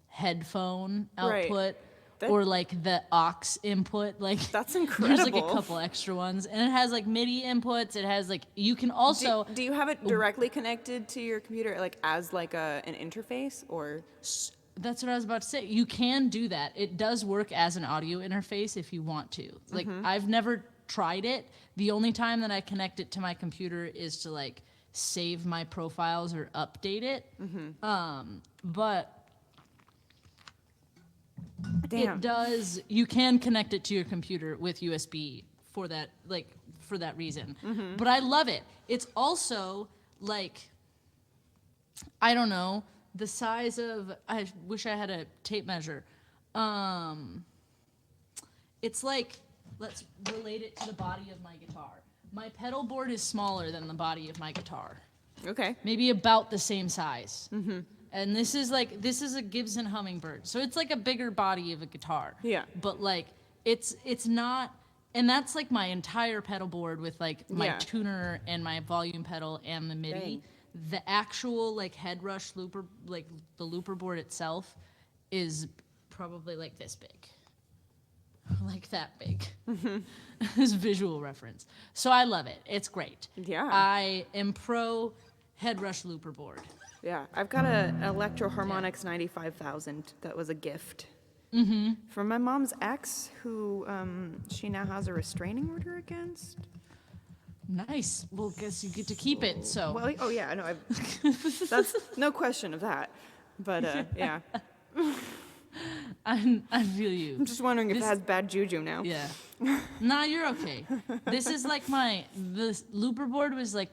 headphone Right. output That- or like the aux input. Like That's there's like incredible. a couple extra ones, and it has like MIDI inputs. It has like you can also Do you have it directly connected to your computer, like as like an interface, or? That's what I was about to say. You can do that. It does work as an audio interface if you want to. Like, I've never tried it. The only time that I connect it to my computer is to, like, save my profiles or update it. But Damn. it does... You can connect it to your computer with USB for that, for that reason. But I love it. It's also, like... I don't know... The size of, I wish I had a tape measure. It's like, let's relate it to the body of my guitar. My pedal board is smaller than the body of my guitar. Okay. Maybe about the same size. And this is a Gibson Hummingbird. So it's like a bigger body of a guitar. Yeah. But like, it's not, and that's like my entire pedal board with like my Yeah. tuner and my volume pedal and the MIDI. Dang. The actual like Headrush looper, like the looper board itself, is probably like this big, like that big. This visual reference. So I love it. It's great. Yeah. I am pro Headrush looper board. Yeah, I've got a Electro Harmonix 95,000 that was a gift from my mom's ex, who she now has a restraining order against. Nice. Well, guess you get to keep it. So Well, oh yeah, I know. That's no question of that. But yeah, I feel you. I'm just wondering if it This- has bad juju now. Yeah. Nah, you're okay. This is like this looper board was like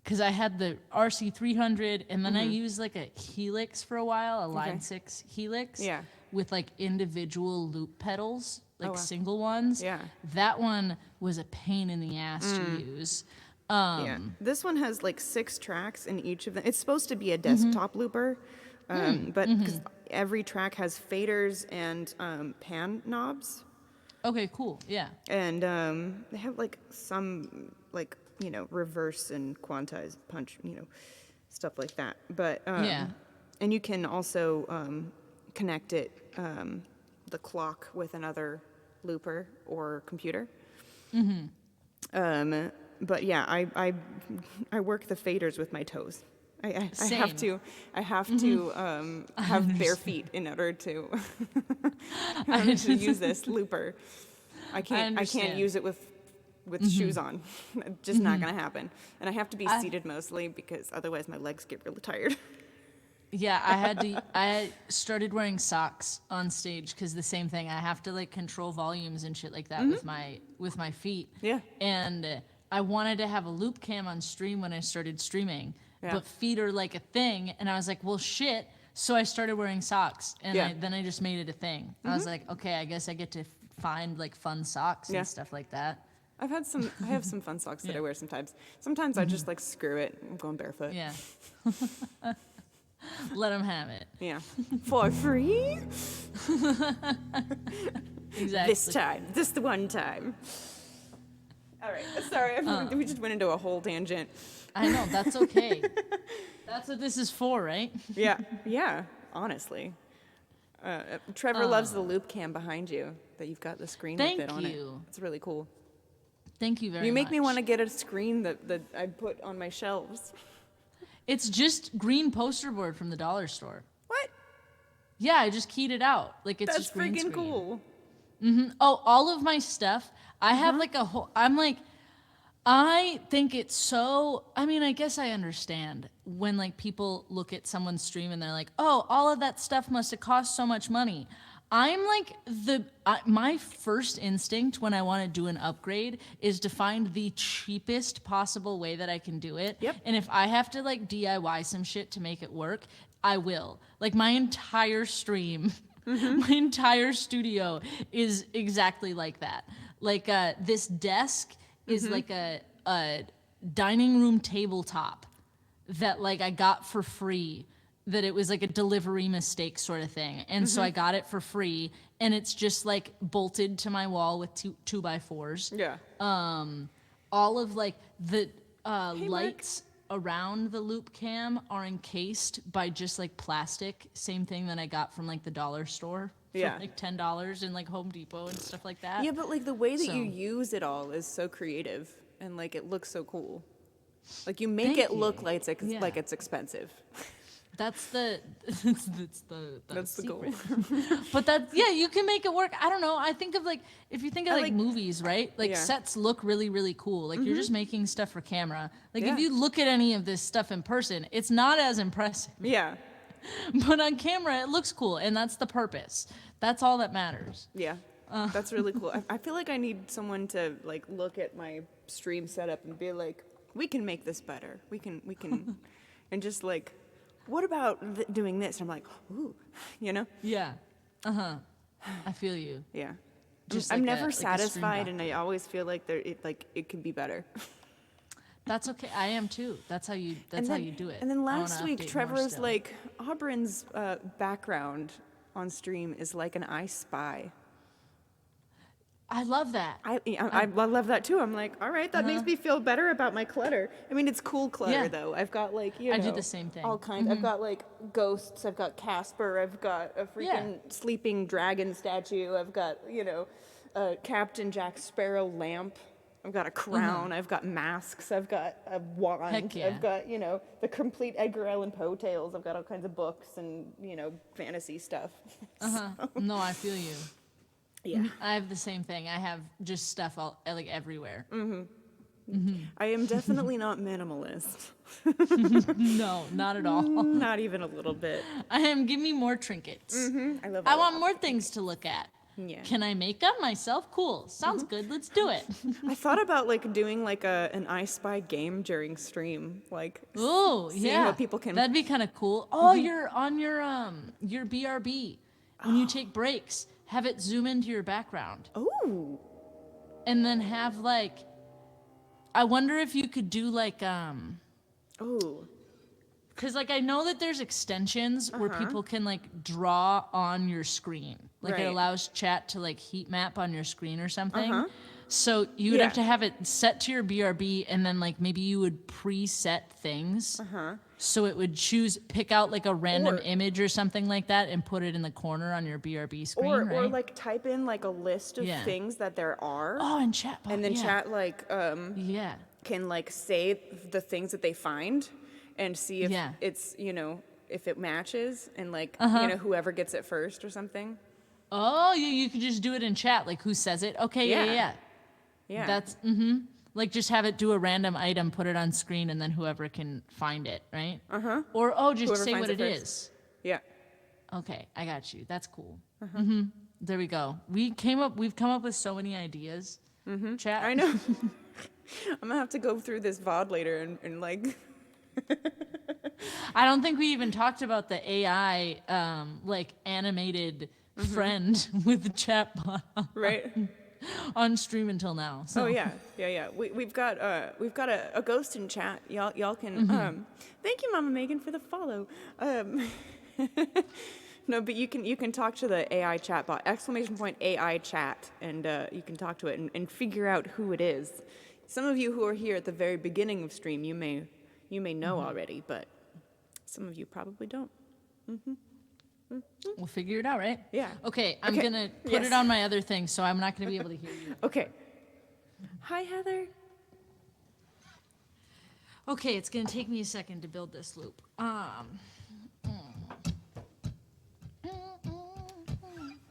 because I had the RC300, and then I used like a Helix for a while, a Line 6 Helix. Yeah. With like individual loop pedals, like wow. single ones. Yeah. That one was a pain in the ass to use. Yeah. This one has like 6 tracks in each of them. It's supposed to be a desktop looper, but 'cause every track has faders and pan knobs. Okay, cool. Yeah. And they have like some like, reverse and quantize punch, stuff like that. But Yeah. and you can also connect it, the clock, with another looper or computer. But yeah, I work the faders with my toes. I have to have bare feet in order to to use this looper. I can't use it with shoes on. Just not gonna happen. And I have to be seated mostly because otherwise my legs get really tired. Yeah, I started wearing socks on stage because the same thing. I have to like control volumes and shit like that with my feet. Yeah. And I wanted to have a loop cam on stream when I started streaming, but feet are like a thing. And I was like, well, shit. So I started wearing socks, and then I just made it a thing. I was like, okay, I guess I get to find like fun socks and stuff like that. I have some fun socks that I wear sometimes. Sometimes I just like screw it. I'm going barefoot. Yeah. Let them have it. Yeah. For free? Exactly. This the one time. All right. Sorry, we just went into a whole tangent. I know, that's okay. That's what this is for, right? Yeah, honestly. Trevor loves the loop cam behind you that you've got the screen with it on it. It's really cool. Thank you very much. You make me want to get a screen that I put on my shelves. It's just green poster board from the dollar store. What? Yeah, I just keyed it out. Like it's That's just green freaking screen. cool. Oh, all of my stuff. I have like a whole. I think it's so. I mean, I guess I understand when like people look at someone's stream and they're like, "Oh, all of that stuff must have cost so much money." I'm like my first instinct when I want to do an upgrade is to find the cheapest possible way that I can do it. Yep. And if I have to like DIY some shit to make it work, I will. Like my entire stream, my entire studio is exactly like that. Like this desk is like a dining room tabletop that like I got for free. That it was like a delivery mistake sort of thing. And so I got it for free, and it's just like bolted to my wall with 2x4s. Yeah. All of like the lights around the loop cam are encased by just like plastic. Same thing that I got from like the dollar store for like $10 in like Home Depot and stuff like that. Yeah, but like the way that you use it all is so creative, and like it looks so cool. Like you make it look like it's expensive. That's the goal. But you can make it work. I don't know. I think of like, if you think of like movies, right? Like sets look really, really cool. Like you're just making stuff for camera. Like if you look at any of this stuff in person, it's not as impressive. Yeah. But on camera, it looks cool. And that's the purpose. That's all that matters. Yeah. That's really cool. I feel like I need someone to like look at my stream setup and be like, we can make this better. We can, and just like, what about doing this? And I'm like, ooh, you know? Yeah. I feel you. Yeah. Just I'm like never satisfied, like and I always feel like it can be better. That's okay. I am too. That's how you do it. And then last week, Trevor was like, Auburn's background on stream is like an I Spy. I love that. I love that too. I'm like, all right, that makes me feel better about my clutter. I mean, it's cool clutter though. I've got like, I do the same thing. All kinds. I've got like ghosts. I've got Casper. I've got a freaking sleeping dragon statue. I've got a Captain Jack Sparrow lamp. I've got a crown. I've got masks. I've got a wand. Heck yeah. I've got the complete Edgar Allan Poe tales. I've got all kinds of books and fantasy stuff. No, I feel you. Yeah. I have the same thing. I have just stuff all like everywhere. I am definitely not minimalist. No, not at all. Not even a little bit. I am. Give me more trinkets. I love. I want more things to look at. Yeah. Can I make them myself? Cool. Sounds good. Let's do it. I thought about like doing like an I Spy game during stream, like Oh, seeing what people can. That'd be kind of cool. Oh, you're on your BRB. When you take breaks, have it zoom into your background. Oh. And then have like, I wonder if you could do like Oh. Because like I know that there's extensions where people can like draw on your screen. Like it allows chat to like heat map on your screen or something. So you would Yeah. have to have it set to your BRB, and then like maybe you would preset things. So it would pick out like a random Or- image or something like that, and put it in the corner on your BRB screen, right? Or like type in like a list of Yeah. things that there are. Oh, and chatbot. And then yeah. chat like Yeah. can like say the things that they find and see if Yeah. it's, if it matches, and like, whoever gets it first or something. Oh, you could just do it in chat, like who says it. Okay, Yeah. yeah. Yeah. That's like just have it do a random item, put it on screen, and then whoever can find it, right? Or just Whoever say finds what it it first. is. Yeah. Okay, I got you. That's cool. There we go. We've come up with so many ideas. Chat. I know. I'm gonna have to go through this VOD later and like I don't think we even talked about the AI like animated friend with the chatbot right. on stream until now. So. Oh yeah. We've got a ghost in chat. Y'all can thank you, Mama Megan, for the follow. No, but you can talk to the AI chatbot, !AI chat, and you can talk to it and figure out who it is. Some of you who are here at the very beginning of stream, you may know already, but some of you probably don't. We'll figure it out, right? Yeah. Okay, I'm Okay. gonna put Yes. it on my other thing, so I'm not gonna be able to hear you. Okay. Hi, Heather. Okay, it's gonna take me a second to build this loop.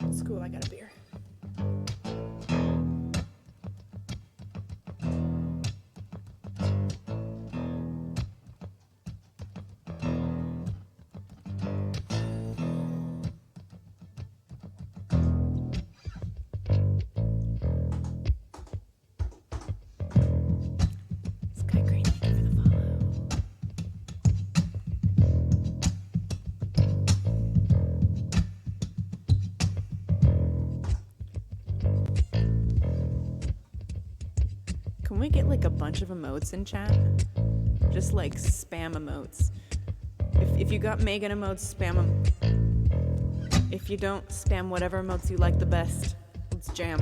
It's cool. I got a beer. Sky Green, thank you for the follow. Can we get like a bunch of emotes in chat? Just like spam emotes. If you got Megan emotes, spam them. If you don't, spam whatever emotes you like the best. Let's jam.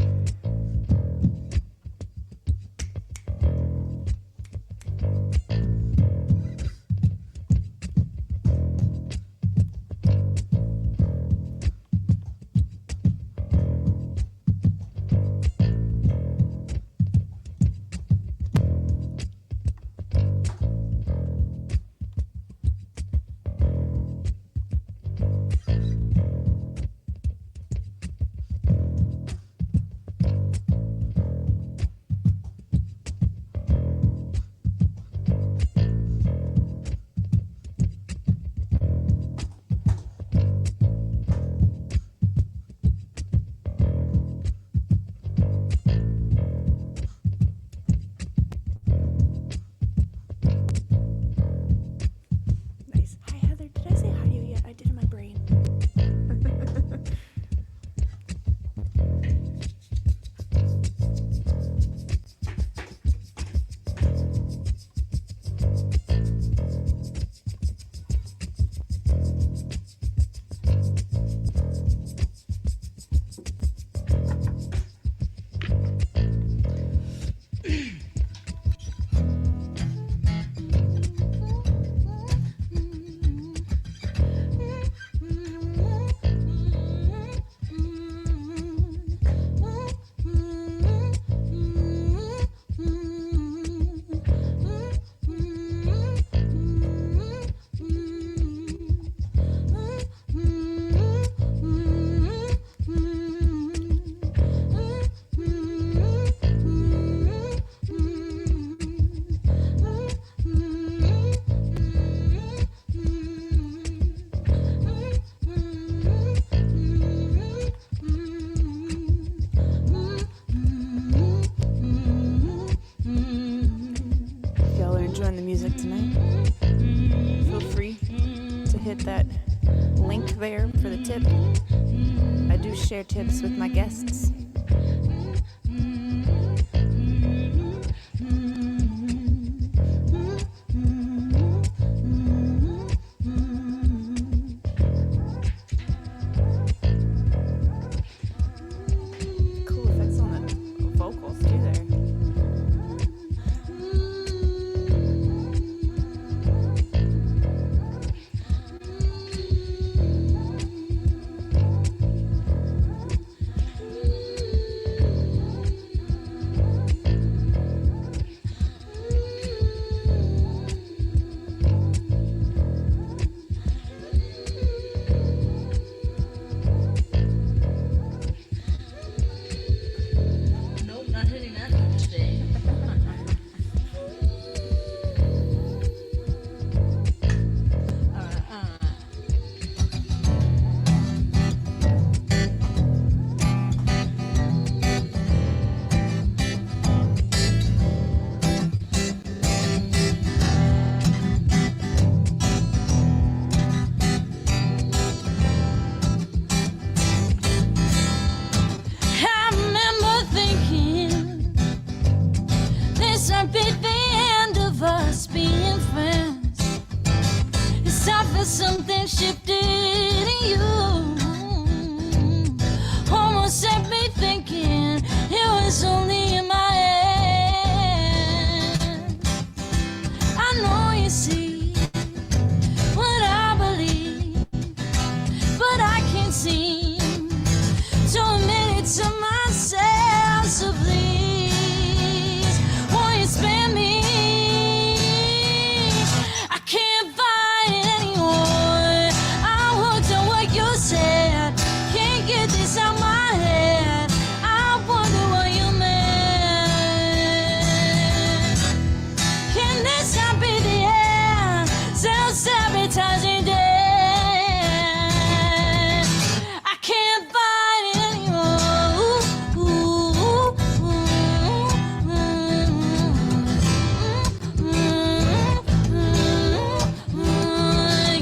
Nice. Hi, Heather. Did I say hi to you yet? I did in my brain. If y'all are enjoying the music tonight, feel free to hit that link there for the tip. I do share tips with my guests. Cool effects on the vocals too there. shifted in you. Almost set me thinking it was only in my head. I know you see what I believe, but I can't seem to admit it to myself. So please, won't you spare me? I can't fight it anymore. I'm hooked on what you said. Can't get this out my head. I wonder what you meant. Can this not be the end? Self-sabotaging death. I can't fight it anymore. Ooh, ooh, ooh,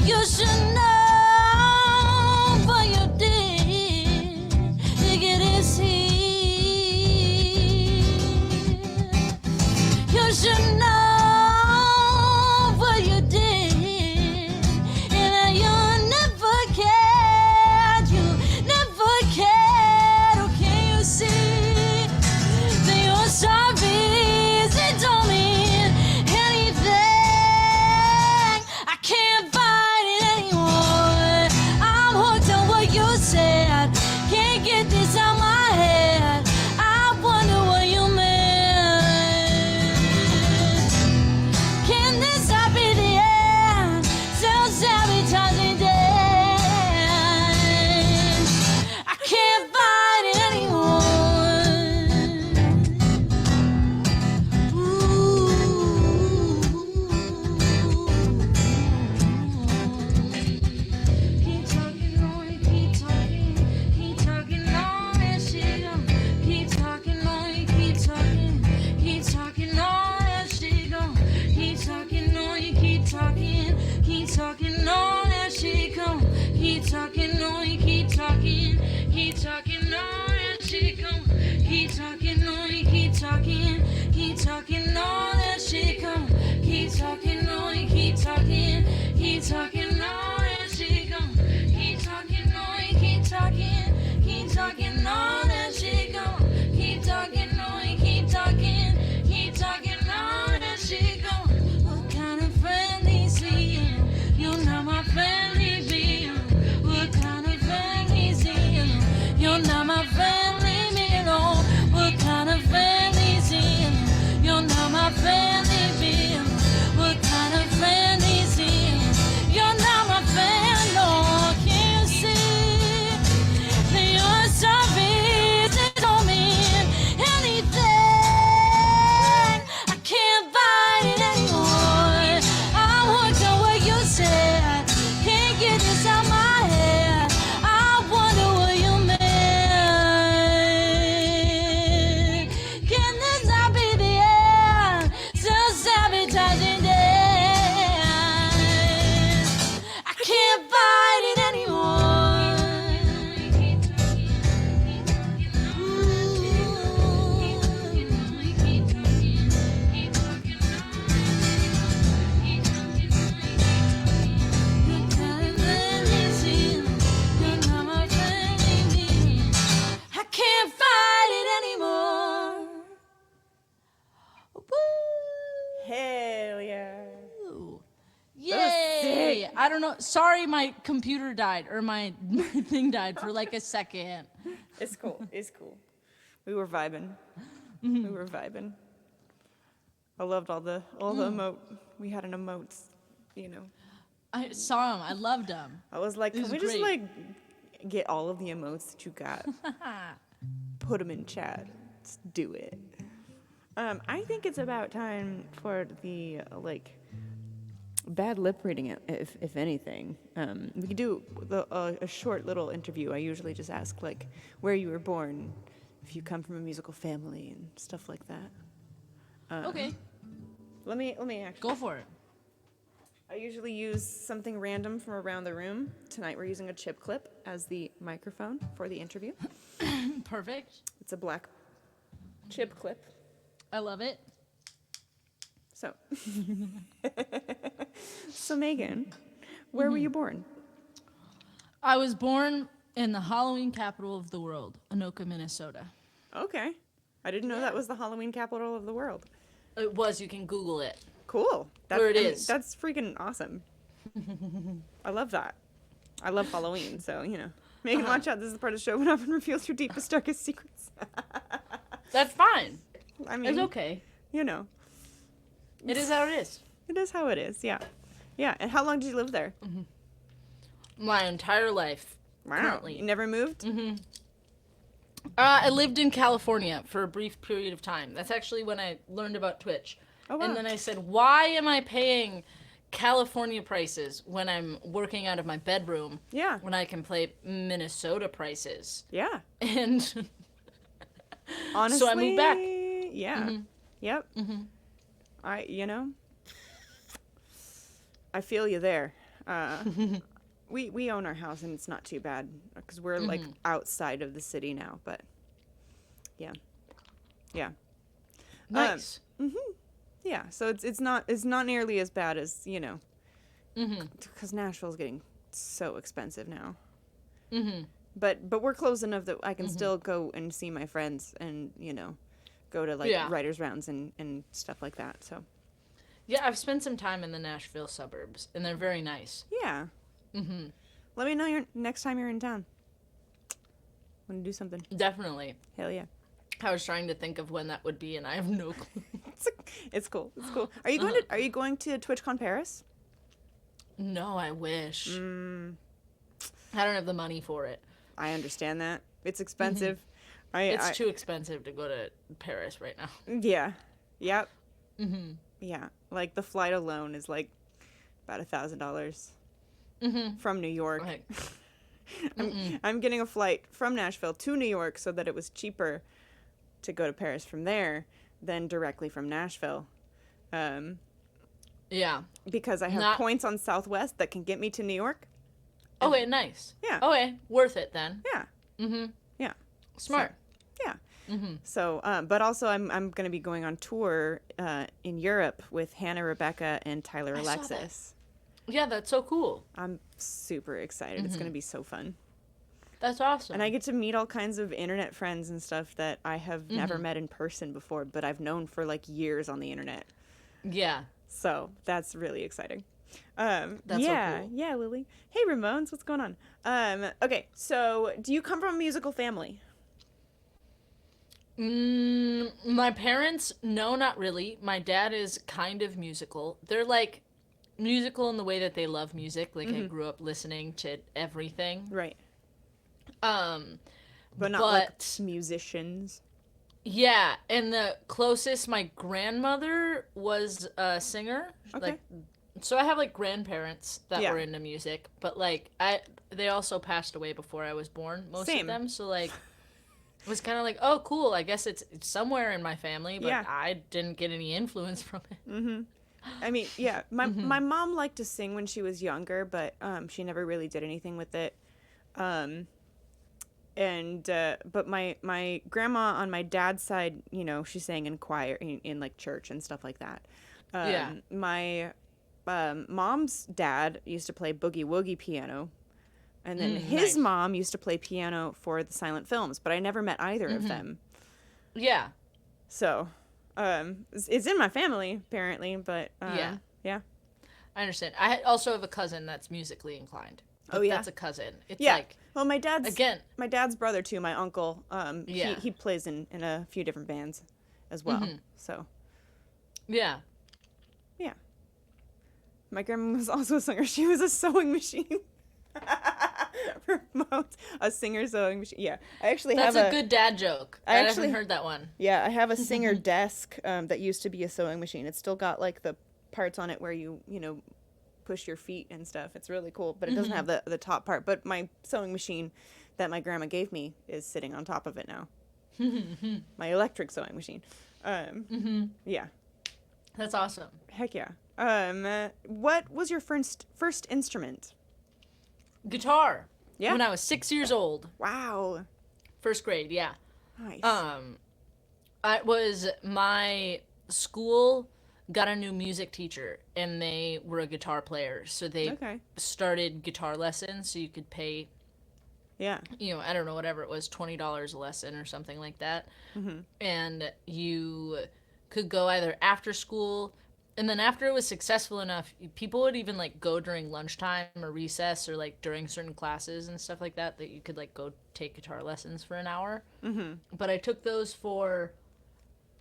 you should know what you did to get us here. You should know what you did, and that you never cared. You never cared. Oh, can you see that your service it don't mean anything? I can't fight it anymore. I'm hooked on what you said. Can't get this out my head. I wonder what you meant. Can this not be the end? Self-sabotaging death. I can't fight it anymore. Keep talking on, keep talking on and shit. Keep talking on, keep talking on and shit. Keep talking on, keep talking on and shit. Keep talking on, keep talking on and shit. Keep talking on, keep talking on and shit. Keep talking on, keep talking on and shit. Keep talking on, keep talking on and shit. Keep talking on, keep talking on and shit. What kind of friend is he? You're not my family, be. What kind of friend is he? You're not my family, me alone. What kind of friend is he? You're not my family, be. What kind of friend is he? You're not my friend, no. Can you see that your service it don't mean anything? I can't fight it anymore. I'm hooked on what you said. Can't get this out my head. I wonder what you meant. Can this not be the end? Self-sabotaging death. I can't fight it anymore. I can't fight it anymore. Hell yeah. Woo. was Yay! sick. I don't know. Sorry, my computer died or my thing died for like a second. It's cool. It's cool. We were vibing. We were vibing. I loved all the emote. We had an emotes, you know. I saw him. I loved him. I was like, It can was we just great. like get all of the emotes that you got? Put them in chat. Let's do it. I think it's about time for the bad lip reading, if anything. We could do a short little interview. I usually just ask like where you were born, if you come from a musical family and stuff like that. Okay, Let me actually. go for it. I usually use something random from around the room. Tonight we're using a chip clip as the microphone for the interview. Perfect. It's a black chip clip. I love it. So, so Megan, where were you born? I was born in the Halloween capital of the world, Anoka, Minnesota. Okay. I didn't know that was the Halloween capital of the world. It was. You can Google it. Cool. Where it is. That's freaking awesome. I love that. I love Halloween, so, Megan, watch out. This is the part of the show when often reveals your deepest, darkest secrets. That's fine. I mean, It's okay. you know. It is how it is. It is how it is, yeah. Yeah, and how long did you live there? My entire life. Wow. Currently. You never moved? I lived in California for a brief period of time. That's actually when I learned about Twitch. Oh, wow. And then I said, why am I paying California prices when I'm working out of my bedroom? Yeah. When I can play Minnesota prices. Yeah. And Honestly, so I moved back. Yeah. Yep. I feel you there. We own our house and it's not too bad because we're like outside of the city now, but yeah. Nice. Yeah, so it's not nearly as bad as, because Nashville's getting so expensive now. But we're close enough that I can still go and see my friends and, go to like writers' rounds and stuff like that. So yeah, I've spent some time in the Nashville suburbs and they're very nice. yeah. Let me know next time you're in town. Want to do something? Definitely. Hell yeah. I was trying to think of when that would be, and I have no clue. It's cool. It's cool. Are you going to TwitchCon Paris? No, I wish. I don't have the money for it. I understand that. It's expensive. It's too expensive to go to Paris right now. Yeah. Yep. Yeah. Like the flight alone is like about $1,000 from New York. Right. I'm getting a flight from Nashville to New York so that it was cheaper to go to Paris from there than directly from Nashville. Yeah. Because I have points on Southwest that can get me to New York. Okay, nice. Yeah. Okay, worth it then. Yeah. Yeah. Smart. So, yeah. So, but also I'm going to be going on tour in Europe with Hannah, Rebecca, and Tyler Alexis. Yeah, that's so cool. I'm super excited. It's going to be so fun. That's awesome. And I get to meet all kinds of internet friends and stuff that I have never met in person before, but I've known for like years on the internet. Yeah. So that's really exciting. That's so cool. Yeah, Lily. Hey, Ramones, what's going on? Okay, so do you come from a musical family? My parents, no, not really. My dad is kind of musical. They're like musical in the way that they love music. Like I grew up listening to everything. Right. But not like musicians. Yeah, and the closest my grandmother was a singer. Okay. Like, so I have like grandparents that were into music, but like they also passed away before I was born, most of them. So like it was kind of like, oh cool, I guess it's somewhere in my family, but I didn't get any influence from it. I mean, yeah, my mom liked to sing when she was younger, but she never really did anything with it. But my grandma on my dad's side, she sang in choir in like church and stuff like that. My mom's dad used to play boogie woogie piano, and then his mom used to play piano for the silent films, but I never met either of them. Yeah. So, it's in my family apparently, but yeah. I understand. I also have a cousin that's musically inclined. But that's a cousin. It's like, well, my dad's brother too, my uncle. He plays in a few different bands as well. So yeah. My grandma was also a singer. She was a sewing machine. A singer sewing machine. Yeah, I actually that's a good dad joke. I haven't heard that one. Yeah, I have a singer desk that used to be a sewing machine. It's still got like the parts on it where you push your feet and stuff. It's really cool, but it doesn't have the top part. But my sewing machine that my grandma gave me is sitting on top of it now. My electric sewing machine. Yeah. That's awesome. Heck yeah. What was your first instrument? Guitar. Yeah. When I was 6 years old. Wow. First grade, yeah. Nice. It was my school got a new music teacher, and they were a guitar player. So they Okay. started guitar lessons, so you could pay, Yeah. I don't know, whatever it was, $20 a lesson or something like that. Mm-hmm. And you could go either after school, and then after it was successful enough, people would even like go during lunchtime or recess or like during certain classes and stuff like that, that you could like go take guitar lessons for an hour. Mm-hmm. But I took those for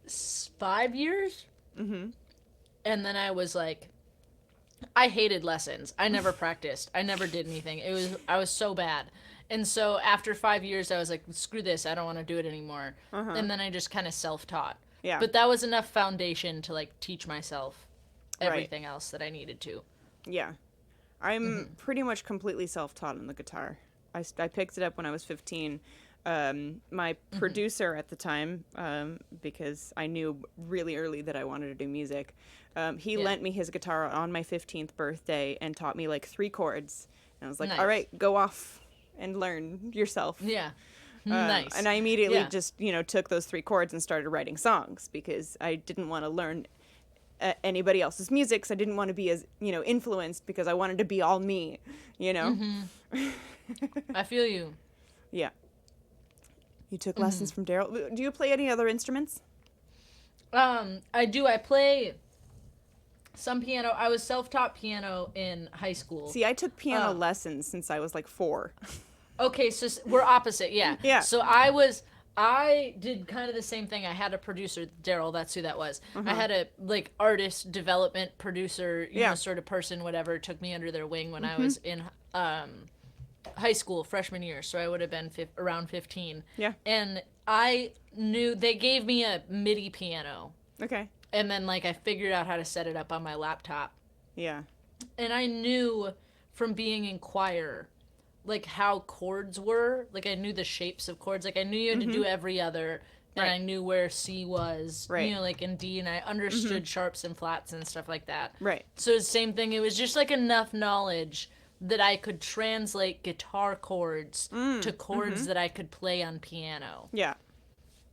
5 years. Mm-hmm. And then I was like, I hated lessons. I never practiced. I never did anything. I was so bad. And so after 5 years, I was like, screw this. I don't want to do it anymore. And then I just kind of self-taught. Yeah. But that was enough foundation to like teach myself everything else that I needed to. Yeah. I'm pretty much completely self-taught on the guitar. I picked it up when I was 15. My producer at the time, because I knew really early that I wanted to do music, he lent me his guitar on my 15th birthday and taught me like 3 chords. And I was like, Nice. all right, go off and learn yourself. Yeah. Nice. And I immediately Yeah. just, took those 3 chords and started writing songs because I didn't want to learn anybody else's music. So I didn't want to be as, influenced because I wanted to be all me, I feel you. Yeah. You took lessons from Daryl. Do you play any other instruments? I do. I play some piano. I was self-taught piano in high school. See, I took piano lessons since I was like 4. Okay, so we're opposite, yeah. Yeah. So I did kind of the same thing. I had a producer, Daryl, that's who that was. I had a, like, artist development producer, you know, sort of person, whatever, took me under their wing when I was in high school, freshman year, so I would have been around 15. Yeah. And I knew, they gave me a MIDI piano, Okay. and then, like, I figured out how to set it up on my laptop. Yeah. And I knew from being in choir, like, how chords were. Like, I knew the shapes of chords. Like, I knew you had to do every other, and I knew where C was, Right. you know, like, in D, and I understood sharps and flats and stuff like that. Right. So, the same thing. It was just, like, enough knowledge that I could translate guitar chords to chords that I could play on piano. Yeah.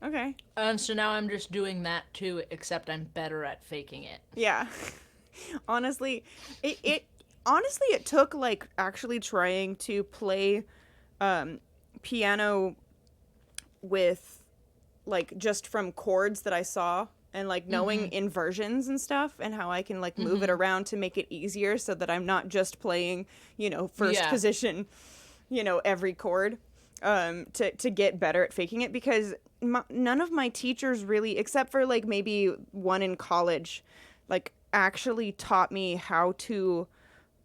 Okay. And so now I'm just doing that, too, except I'm better at faking it. Yeah. Honestly, it took like actually trying to play piano with like just from chords that I saw and like knowing inversions and stuff and how I can like move it around to make it easier so that I'm not just playing, first position, every chord to get better at faking it because none of my teachers really, except for like maybe one in college, like actually taught me how to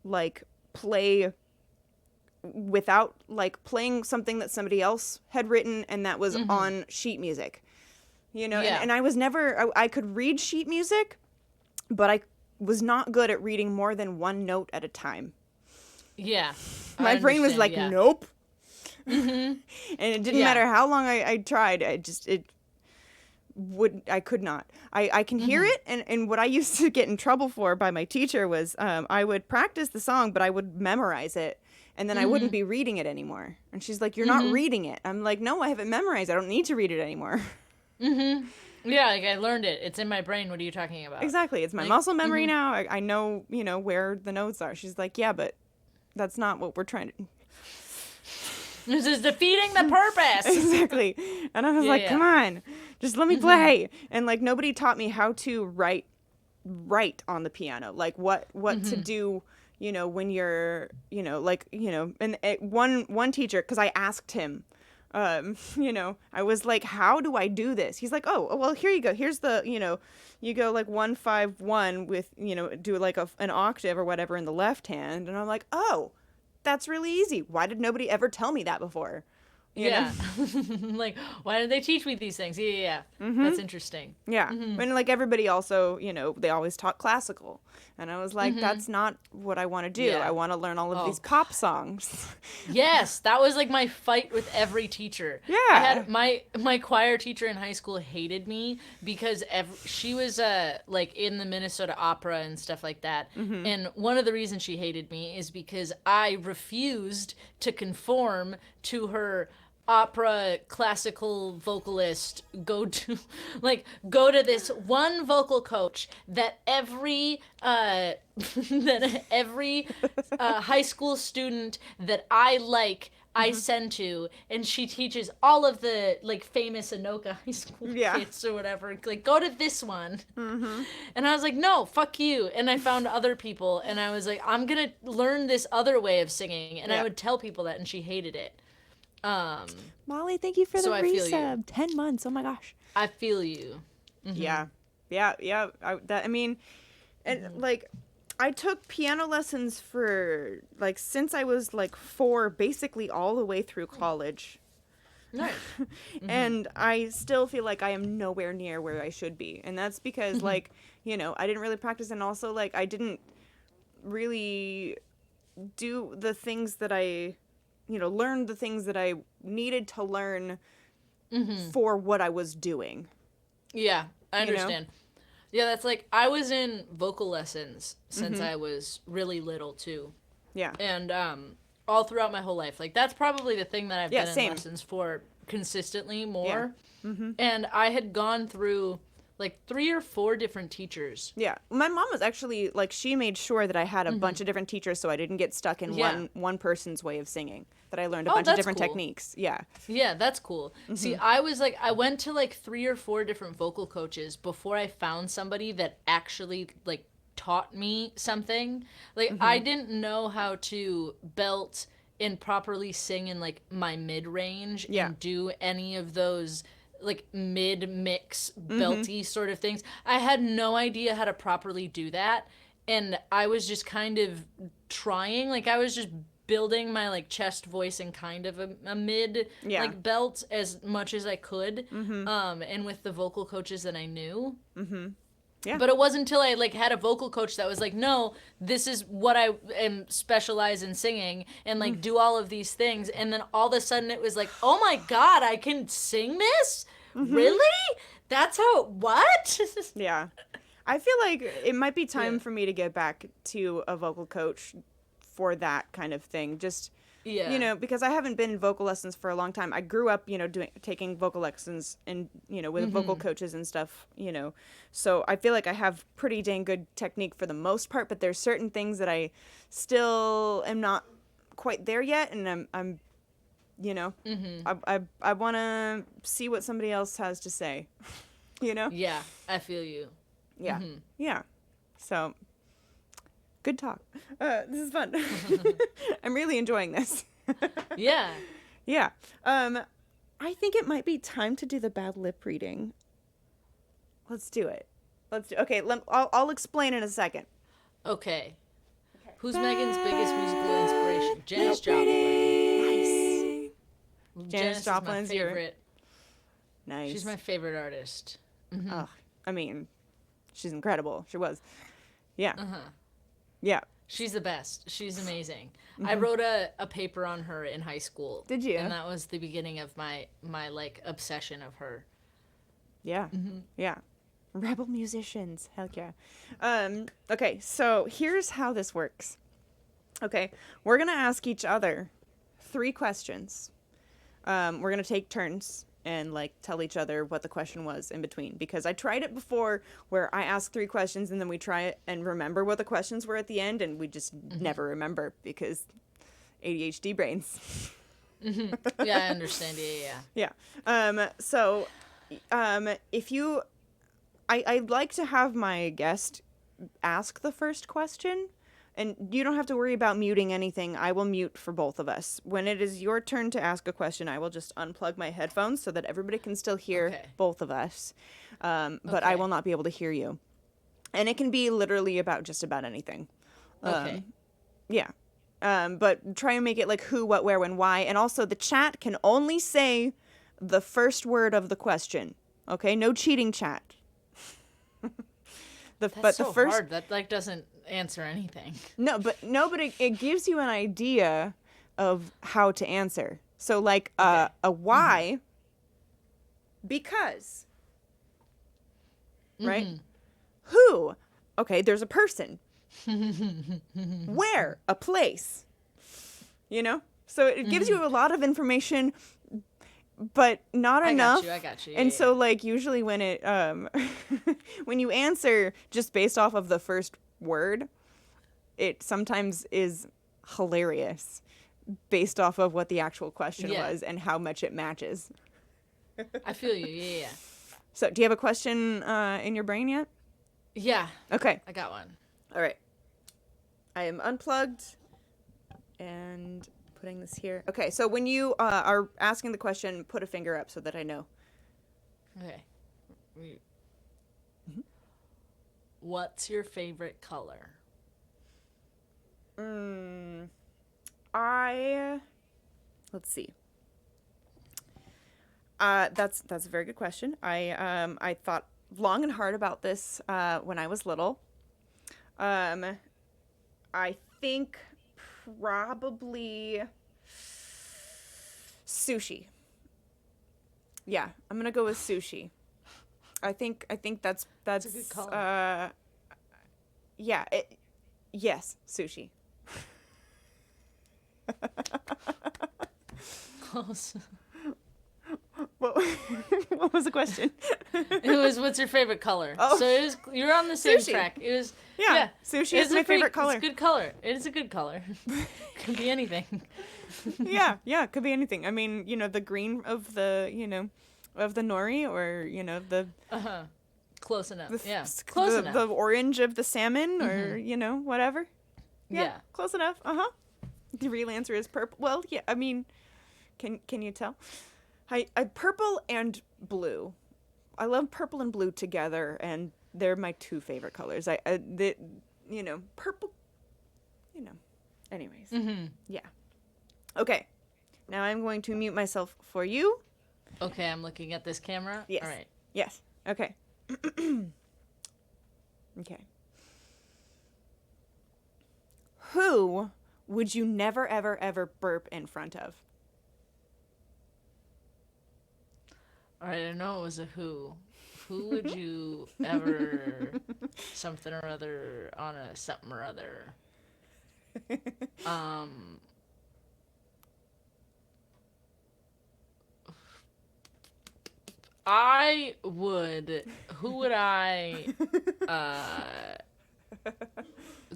like play without like playing something that somebody else had written and that was on sheet music, and I was never, I could read sheet music, but I was not good at reading more than one note at a time. Yeah. My brain was like, nope. And it didn't matter how long I tried. I could not. I can hear it, and what I used to get in trouble for by my teacher was I would practice the song, but I would memorize it, and then I wouldn't be reading it anymore. And she's like, "You're not reading it." I'm like, "No, I have it memorized. I don't need to read it anymore." Yeah, like I learned it. It's in my brain. What are you talking about? Exactly. It's my muscle memory now. I know, where the notes are. She's like, "Yeah, but that's not what we're trying to." This is defeating the purpose. Exactly. And I was like, come on, just let me play. And like nobody taught me how to write on the piano, like what to do, when you're, and one teacher, because I asked him, I was like, how do I do this? He's like, oh, well, here you go. Here's the, you go like 1-5-1 with, do like an octave or whatever in the left hand. And I'm like, oh, that's really easy. Why did nobody ever tell me that before? You know? Like, why did they teach me these things? Yeah. That's interesting. Yeah. And like everybody also, they always taught classical. And I was like, that's not what I want to do. Yeah. I want to learn all of these pop songs. Yes, that was like my fight with every teacher. Yeah. I had my choir teacher in high school hated me because she was like in the Minnesota Opera and stuff like that. And one of the reasons she hated me is because I refused to conform to her opera classical vocalist go to this one vocal coach that every high school student that I send to, and she teaches all of the like famous Anoka high school kids or whatever, like, go to this one. And I was like, no, fuck you. And I found other people, and I was like, I'm gonna learn this other way of singing. And I would tell people that, and she hated it. Molly, thank you for the I feel you. resub. 10 months. Oh my gosh. I feel you. Yeah. And like, I took piano lessons for like since I was like 4, basically all the way through college. Nice. And I still feel like I am nowhere near where I should be. And that's because like, you know, I didn't really practice, and also like I didn't really do the things that learn the things that I needed to learn for what I was doing. Yeah, I understand. You know? Yeah, that's like, I was in vocal lessons since I was really little too. Yeah. And all throughout my whole life. Like, that's probably the thing that I've been same. in lessons for consistently more. Yeah. And I had gone through like 3 or 4 different teachers. Yeah. My mom was actually like, she made sure that I had a bunch of different teachers so I didn't get stuck in one person's way of singing, that I learned a bunch of different techniques. Yeah. Yeah, that's cool. See, I went to like 3 or 4 different vocal coaches before I found somebody that actually like taught me something. Like, I didn't know how to belt and properly sing in like my mid range and do any of those like mid-mix belty sort of things. I had no idea how to properly do that, and I was just kind of trying. Like, I was just building my like chest voice and kind of a mid like belt as much as I could, and with the vocal coaches that I knew. Yeah. But it wasn't until I like had a vocal coach that was like, no, this is what I am specialize in singing, and like do all of these things. And then all of a sudden it was like, oh my God, I can sing this? Really? That's how, what? Yeah. I feel like it might be time for me to get back to a vocal coach for that kind of thing. Just, you know, because I haven't been in vocal lessons for a long time. I grew up, you know, taking vocal lessons and, you know, with vocal coaches and stuff, you know. So I feel like I have pretty dang good technique for the most part, but there's certain things that I still am not quite there yet, and I'm you know, I want to see what somebody else has to say, you know? Yeah, I feel you. Yeah. Yeah. So, good talk. This is fun. I'm really enjoying this. Yeah. Yeah. I think it might be time to do the bad lip reading. Let's do it. Okay, I'll explain in a second. Okay. Who's Megan's biggest musical inspiration? Janis Joplin. Janis Joplin's is my favorite. Nice. She's my favorite artist. Oh, I mean, she's incredible. She was. Yeah. Yeah. She's the best. She's amazing. I wrote a paper on her in high school. Did you? And that was the beginning of my like obsession of her. Yeah. Yeah. Rebel musicians. Heck yeah. Okay, so here's how this works. Okay, we're going to ask each other 3 questions. We're going to take turns and like tell each other what the question was in between, because I tried it before where I asked 3 questions and then we try it and remember what the questions were at the end, and we just never remember because ADHD brains. Yeah, I understand. Yeah. So if you I'd like to have my guest ask the first question. And you don't have to worry about muting anything. I will mute for both of us. When it is your turn to ask a question, I will just unplug my headphones so that everybody can still hear both of us. But I will not be able to hear you. And it can be literally about just about anything. Okay. Yeah. But try and make it like who, what, where, when, why. And also the chat can only say the first word of the question. Okay? No cheating, chat. That's so hard. That like doesn't answer anything. No, but it gives you an idea of how to answer. So like a why, because, right? Who? Okay, there's a person. Where? A place. You know? So it gives you a lot of information but not enough. I got you. And Yeah, so like usually when it when you answer just based off of the first word, it sometimes is hilarious based off of what the actual question was and how much it matches. I feel you. Yeah. So, do you have a question in your brain yet? Yeah. Okay. I got one. All right. I am unplugged and putting this here. Okay, so when you are asking the question, put a finger up so that I know. Okay. What's your favorite color? Let's see. That's a very good question. I thought long and hard about this when I was little. I think probably sushi. Yeah, I'm gonna go with sushi. I think that's a good color. Yeah. Yes, sushi. Close. What was the question? It was, what's your favorite color? Oh. So you're on the same Sushi. track. It was Yeah, sushi is my favorite color. It's a good color. It is a good color. Could be anything. Yeah, it could be anything. I mean, the green of the, of the nori, or, the Close enough. the, Close the, enough. the orange of the salmon, or, whatever. Yeah, close enough. The real answer is purple. Well, yeah, I mean, can you tell? I purple and blue. I love purple and blue together, and they're my two favorite colors. Purple, anyways. Yeah. Okay. Now I'm going to mute myself for you. Okay, I'm looking at this camera. Yes. All right. Yes. Okay. Okay. Who would you never, ever, ever burp in front of? All right, I know it was a who. Who would you ever something or other on a something or other? I would. Who would I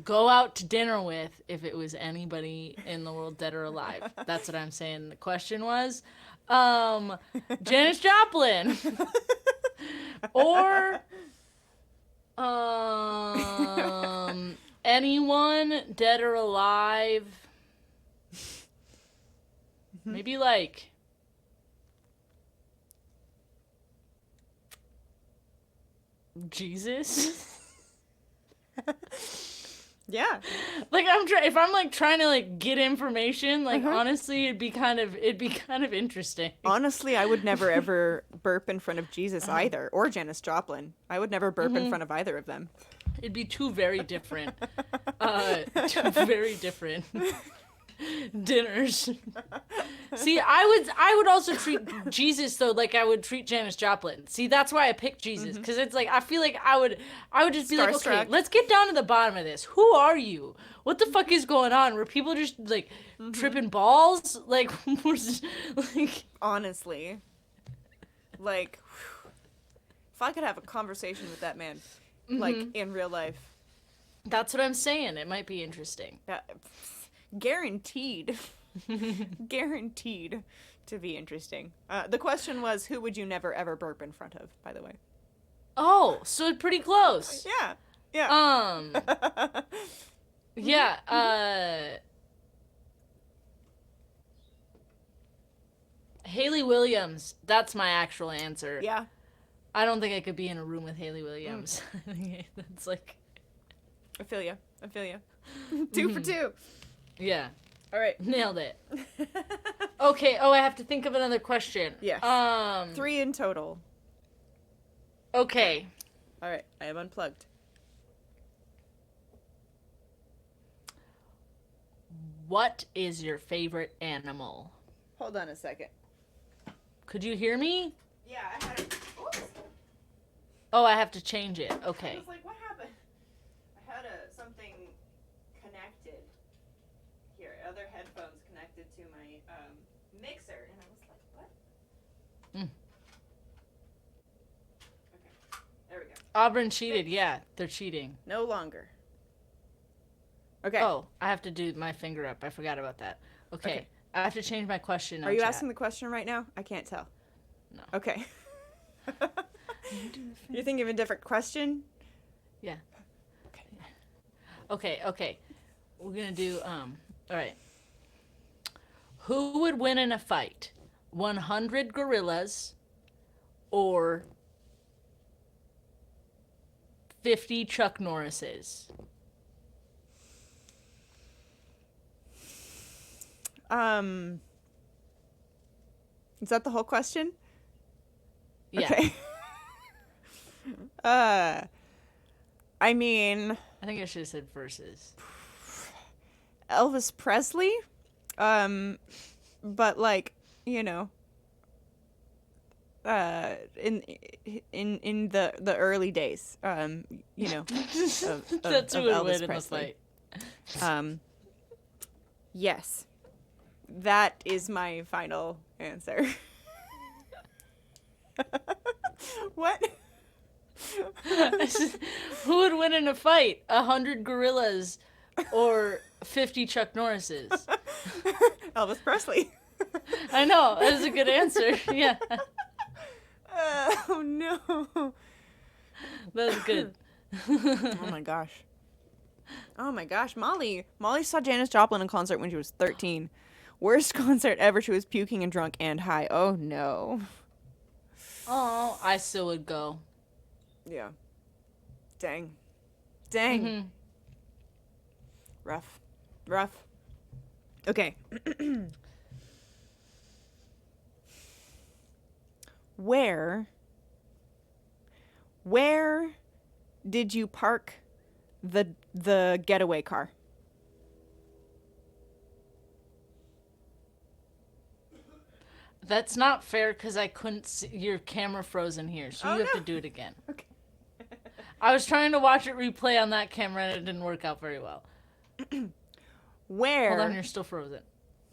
go out to dinner with if it was anybody in the world, dead or alive? That's what I'm saying. The question was, Janis Joplin, or anyone dead or alive. Maybe like. Jesus. Yeah. Like if I'm like trying to like get information, like honestly it'd be kind of interesting. Honestly, I would never ever burp in front of Jesus either, or Janis Joplin. I would never burp in front of either of them. It'd be two very different dinners. See, I would also treat Jesus though like I would treat Janis Joplin. See, that's why I picked Jesus, because it's like I feel like I would just be like, okay, let's get down to the bottom of this. Who are you? What the fuck is going on? Were people just like tripping balls? Like, honestly, like, if I could have a conversation with that man, like in real life, that's what I'm saying. It might be interesting. Guaranteed. Guaranteed to be interesting. The question was, who would you never ever burp in front of, by the way? Oh, so pretty close. Yeah. Yeah, Haley Williams, that's my actual answer. Yeah. I don't think I could be in a room with Haley Williams. That's like... I feel you. 2 for 2. Yeah. All right. Nailed it. Okay. Oh, I have to think of another question. Yes. 3 in total. Okay. All right. I am unplugged. What is your favorite animal? Hold on a second. Could you hear me? Yeah, I had it. Oops. Oh, I have to change it. Okay. I was like, what happened? I had something connected here, other headphones connected to my mixer, and I was like, what? Auburn cheated. Yeah, they're cheating. No longer. Okay. Oh, I have to do my finger up. I forgot about that. Okay. I have to change my question. Are you asking the question right now? I can't tell. No. Okay. You're thinking of a different question? Yeah. Okay. We're gonna do all right. Who would win in a fight? 100 gorillas or 50 Chuck Norrises? Is that the whole question? Yeah. Okay. I mean, I think I should have said versus. Elvis Presley, but like, you know, in the early days, you know, That's of who would Elvis win in the Presley. fight. Yes, that is my final answer. What? Who would win in a fight? 100 gorillas or 50 Chuck Norrises? Elvis Presley. I know. That was a good answer. Yeah. Oh no. That was good. Oh my gosh. Oh my gosh, Molly saw Janis Joplin in concert when she was 13. Worst concert ever. She was puking and drunk and high. Oh no. Oh, I still would go. Yeah. Dang. Dang. Mm-hmm. Rough. Okay. Where did you park the getaway car? That's not fair because I couldn't see your camera frozen here, so you have to do it again. Okay. I was trying to watch it replay on that camera and it didn't work out very well. Where? Hold on, you're still frozen.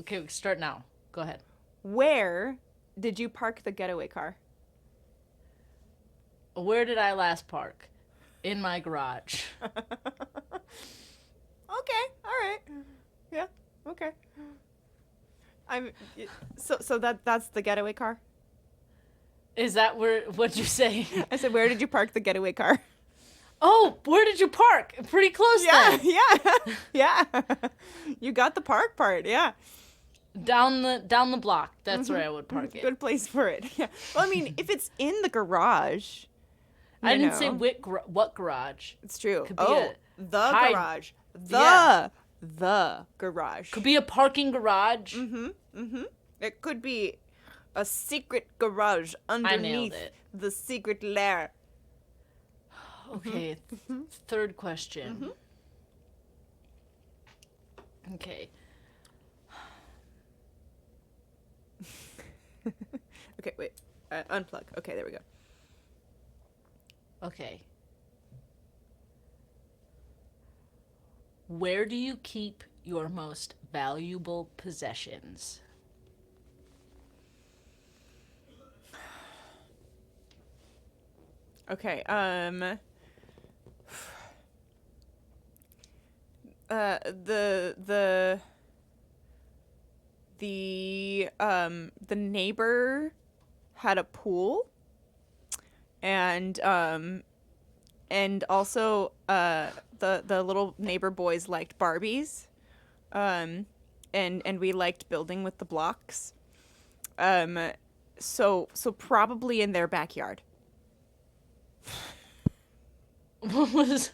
Okay, we start now. Go ahead. Where did you park the getaway car? Where did I last park? In my garage. Okay. All right. Yeah. Okay. So that's the getaway car? Is that what'd you say? I said, where did you park the getaway car? Oh, where did you park? Pretty close then. Yeah. You got the park part, yeah. Down the block. That's where I would park it. Good place for it. Yeah. Well, I mean, if it's in the garage. I didn't say what garage. It's true. Could be the hide- garage. The garage. Could be a parking garage. It could be a secret garage underneath the secret lair. Okay. Third question. Okay. Okay, wait. Unplug. Okay, there we go. Okay. Where do you keep your most valuable possessions? Okay, the neighbor had a pool, and also the little neighbor boys liked Barbies, and we liked building with the blocks, so probably in their backyard. What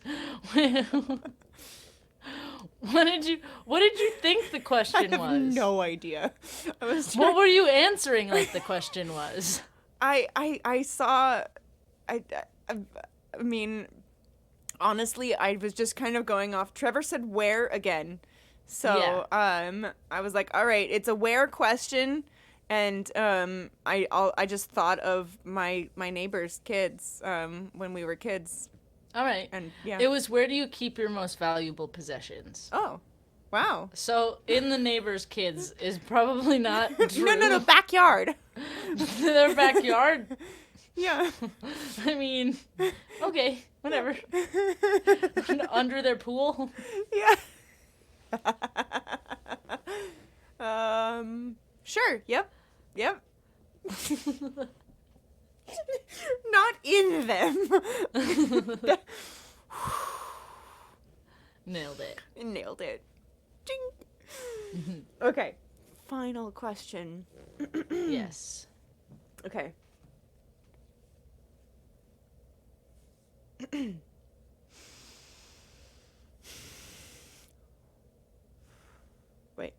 did you think the question was? I have no idea. What were you answering like the question was? I saw, I mean, honestly, I was just kind of going off. Trevor said where again. So, Yeah. I was like, all right, it's a where question. And, I just thought of my neighbor's kids, when we were kids. All right. And yeah. It was where do you keep your most valuable possessions? Oh, wow. So in the neighbor's kids is probably not true. No, backyard. Their backyard. Yeah. I mean, okay, whatever. Under their pool? Yeah. Sure. Yep. Yep. Not in them. Nailed it. Nailed it. Ding. Okay. Final question. Yes. Okay. Wait.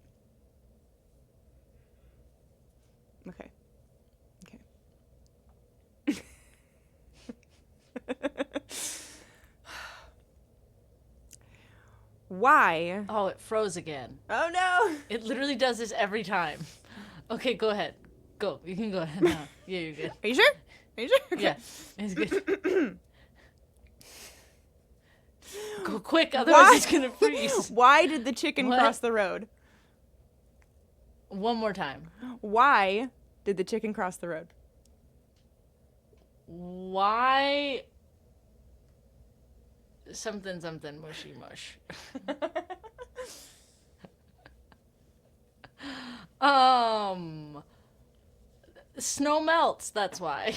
Okay. Okay. Why? Oh, it froze again. Oh no! It literally does this every time. Okay, go ahead. Go. You can go ahead now. Yeah, you're good. Are you sure? Are you sure? Okay. Yeah, it's good. Go quick, otherwise it's gonna freeze. Why did the chicken What? cross the road? One more time. Why did the chicken cross the road? Why? Something mushy mush. Snow melts, that's why.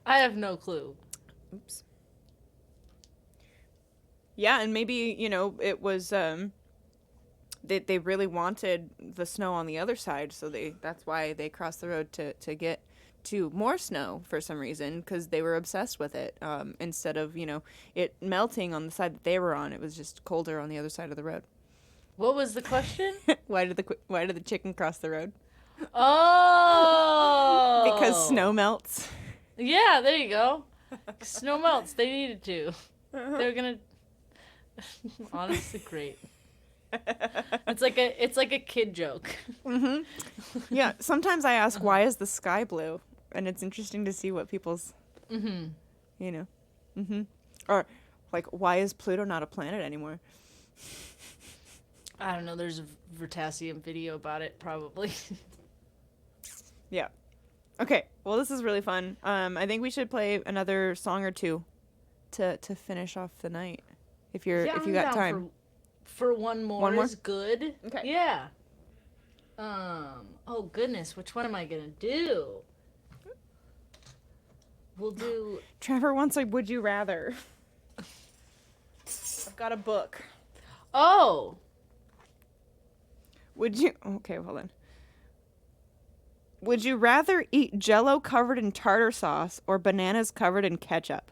I have no clue. Oops. Yeah, and maybe, it was they really wanted the snow on the other side, so that's why they crossed the road to get to more snow for some reason, because they were obsessed with it. Instead of, it melting on the side that they were on, it was just colder on the other side of the road. What was the question? Why did the chicken cross the road? Oh! Because snow melts. Yeah, there you go. Snow melts. They needed to. They're gonna. Honestly, great. It's like a kid joke. Mm-hmm. Yeah. Sometimes I ask, why is the sky blue? And it's interesting to see what people's, or like, why is Pluto not a planet anymore? I don't know. There's a Vertasium video about it, probably. Yeah. Okay. Well, this is really fun. I think we should play another song or two to finish off the night. If you got time. For one more. One more is good. Okay. Yeah. Oh goodness, which one am I gonna do? We'll do. Trevor wants a Would You Rather. I've got a book. Oh. Okay, hold on. Would you rather eat Jell-O covered in tartar sauce or bananas covered in ketchup?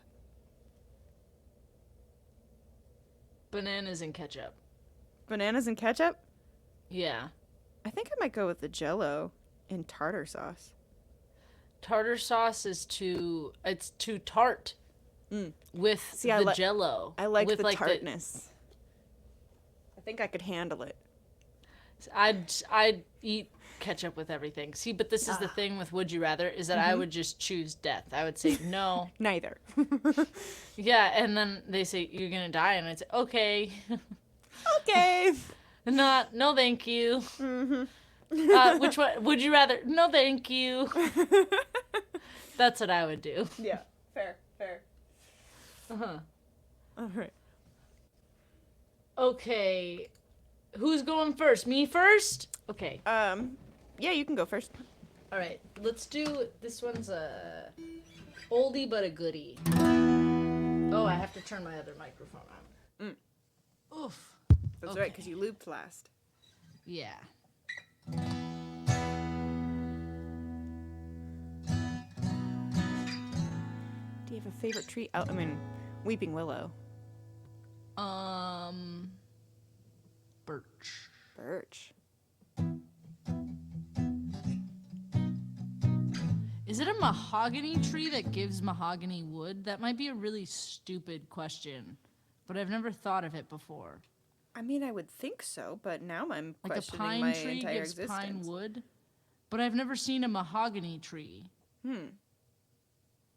Bananas and ketchup. Bananas and ketchup? Yeah. I think I might go with the Jell-O in tartar sauce. Tartar sauce is too tart. With the Jell-O. I like with the tartness. I think I could handle it. I'd eat ketchup with everything. See, but this is the thing with Would You Rather, is that I would just choose death. I would say no. Neither. Yeah, and then they say you're gonna die, and I'd say okay. Okay. No, thank you. Mm-hmm. Which one? Would you rather? No, thank you. That's what I would do. Yeah. Fair. Uh-huh. All right. Okay. Who's going first? Me first? Okay. Yeah, you can go first. All right. Let's do this one's a oldie but a goodie. Oh, I have to turn my other microphone on. Oof. That's right, because you looped last. Yeah. Do you have a favorite tree? I mean, Weeping Willow. Birch. Birch. Is it a mahogany tree that gives mahogany wood? That might be a really stupid question, but I've never thought of it before. I mean, I would think so, but now I'm Like a questioning pine my tree entire gives existence. pine wood, but I've never seen a mahogany tree.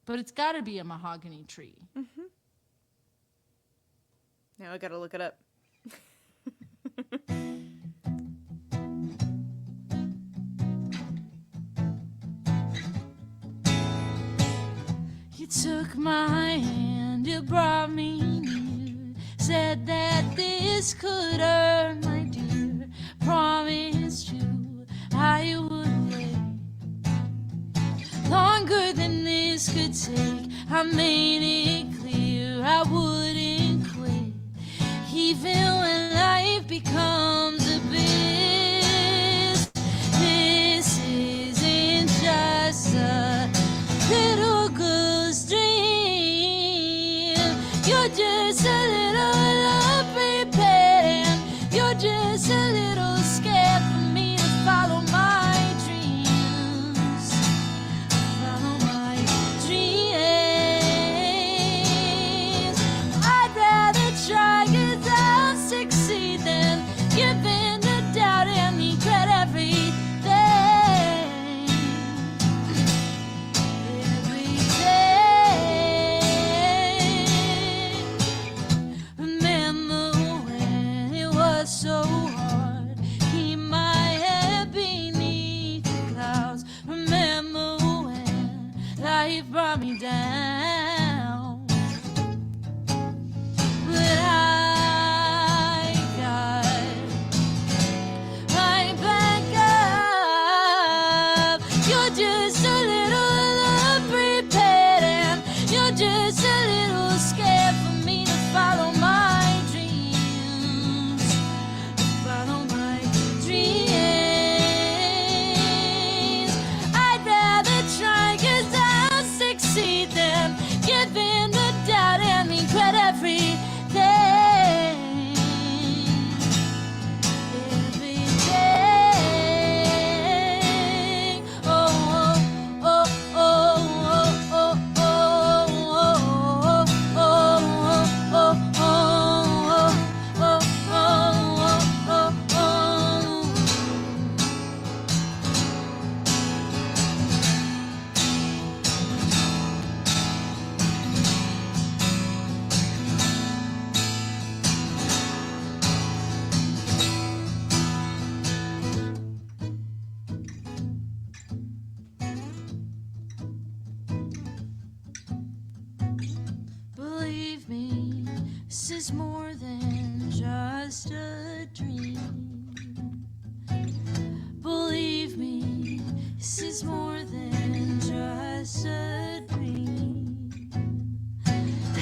But it's got to be a mahogany tree. Mm-hmm. Now I gotta look it up. took my hand, you brought me near, said that this could hurt, my dear, promised you I would wait longer than this could take. I made it clear I wouldn't quit, even when life becomes a bitch. This isn't just a little girl's dream. You're just a little unprepared, and you're just a little scared for me to follow my dreams. Follow my dreams. I'd rather try, 'cause I'll succeed than give in to doubt and regret everything. Remember when it was so hard, keep my head beneath the clouds. Remember when life brought me down, but I got right back up. You're just a little unprepared, and you're just a little scared for me to follow my dreams. Follow my dreams. I'd rather try, 'cause I'll succeed than give in to doubt and regret everything. Everything. Oh, oh, oh, oh, oh, oh, oh, oh, believe me, this is more than just a dream. Believe me, this is more than just a dream.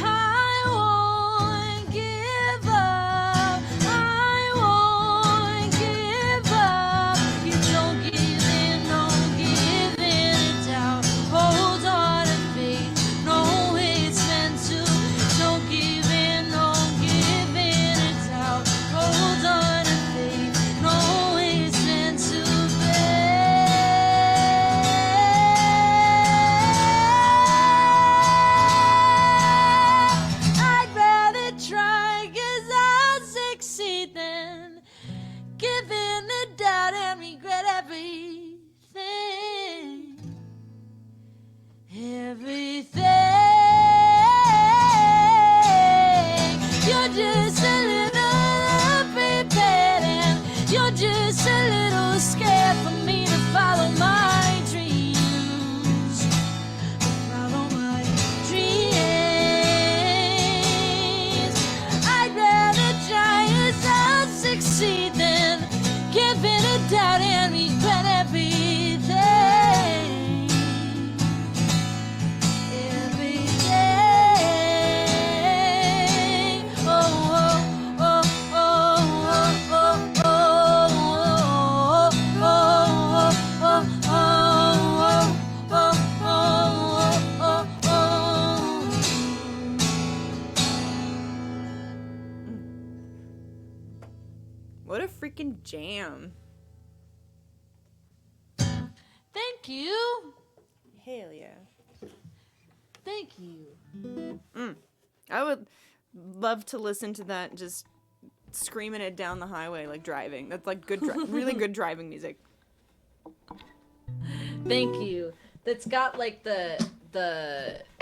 I won't give up. I won't give up. You don't give in, don't give in to doubt. Hold on to faith, know it's meant to. Don't give in, don't give in to doubt. Hold on to faith, know it's meant to be. I'd rather try, 'cause I'll succeed than give in to doubt and regret everything. Everything. You're just a little unprepared, and you're just a little scared for me to follow my dreams. Follow my dreams. I'd rather try, 'cause I'll succeed than give in to doubt and regret everything. Everything. Oh, oh, oh, oh, oh, oh, oh, oh, oh, oh, What a freaking jam. Thank you. Hell yeah. Thank you. I would love to listen to that just screaming it down the highway like driving. That's like good really good driving music. Thank you. That's got like the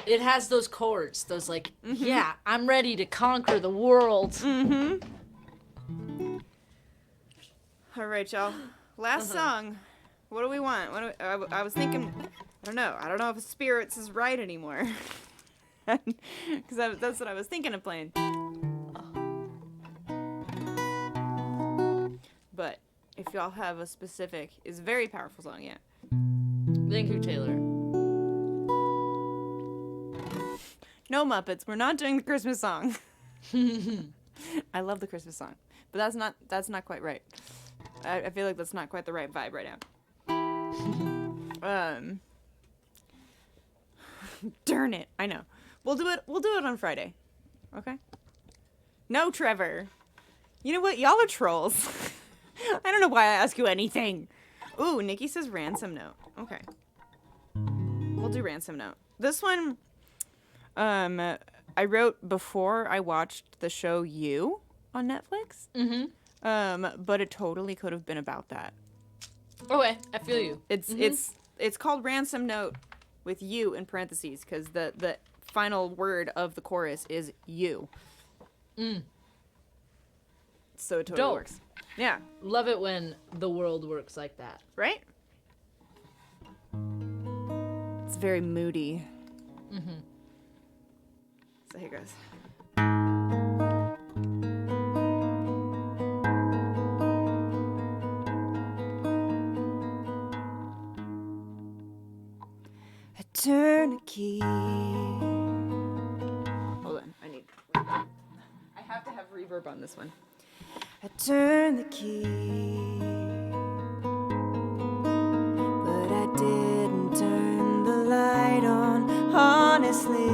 it has those chords, those like yeah, I'm ready to conquer the world. All right, y'all. Last song. What do we want? I was thinking, I don't know if Spirits is right anymore. Because that's what I was thinking of playing. But if y'all have a specific, it's a very powerful song, yeah. Thank you, Taylor. No Muppets, we're not doing the Christmas song. I love the Christmas song, but that's not quite right. I feel like that's not quite the right vibe right now. Darn it, I know. We'll do it on Friday. Okay? No, Trevor. You know what? Y'all are trolls. I don't know why I ask you anything. Ooh, Nikki says ransom note. Okay. We'll do ransom note. This one, I wrote before I watched the show You on Netflix. Mm-hmm. But it totally could have been about that. Okay, I feel you. It's called ransom note with you in parentheses because the final word of the chorus is you. So it totally works. Yeah. Love it when the world works like that. Right? It's very moody. Mm-hmm. So here goes. I turn a key. Hold on, I have to have reverb on this one. I turn the key, but I didn't turn the light on, honestly.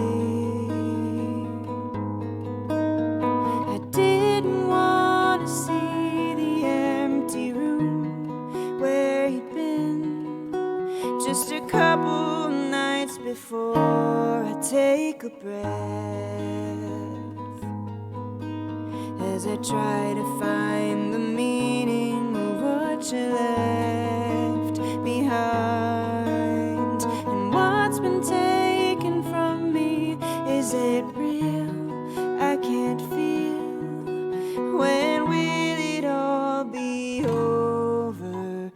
I didn't want to see the empty room where you'd been just a couple nights before I take a breath. As I try to find the meaning of what you left behind. And what's been taken from me, is it real? I can't feel. When will it all be over?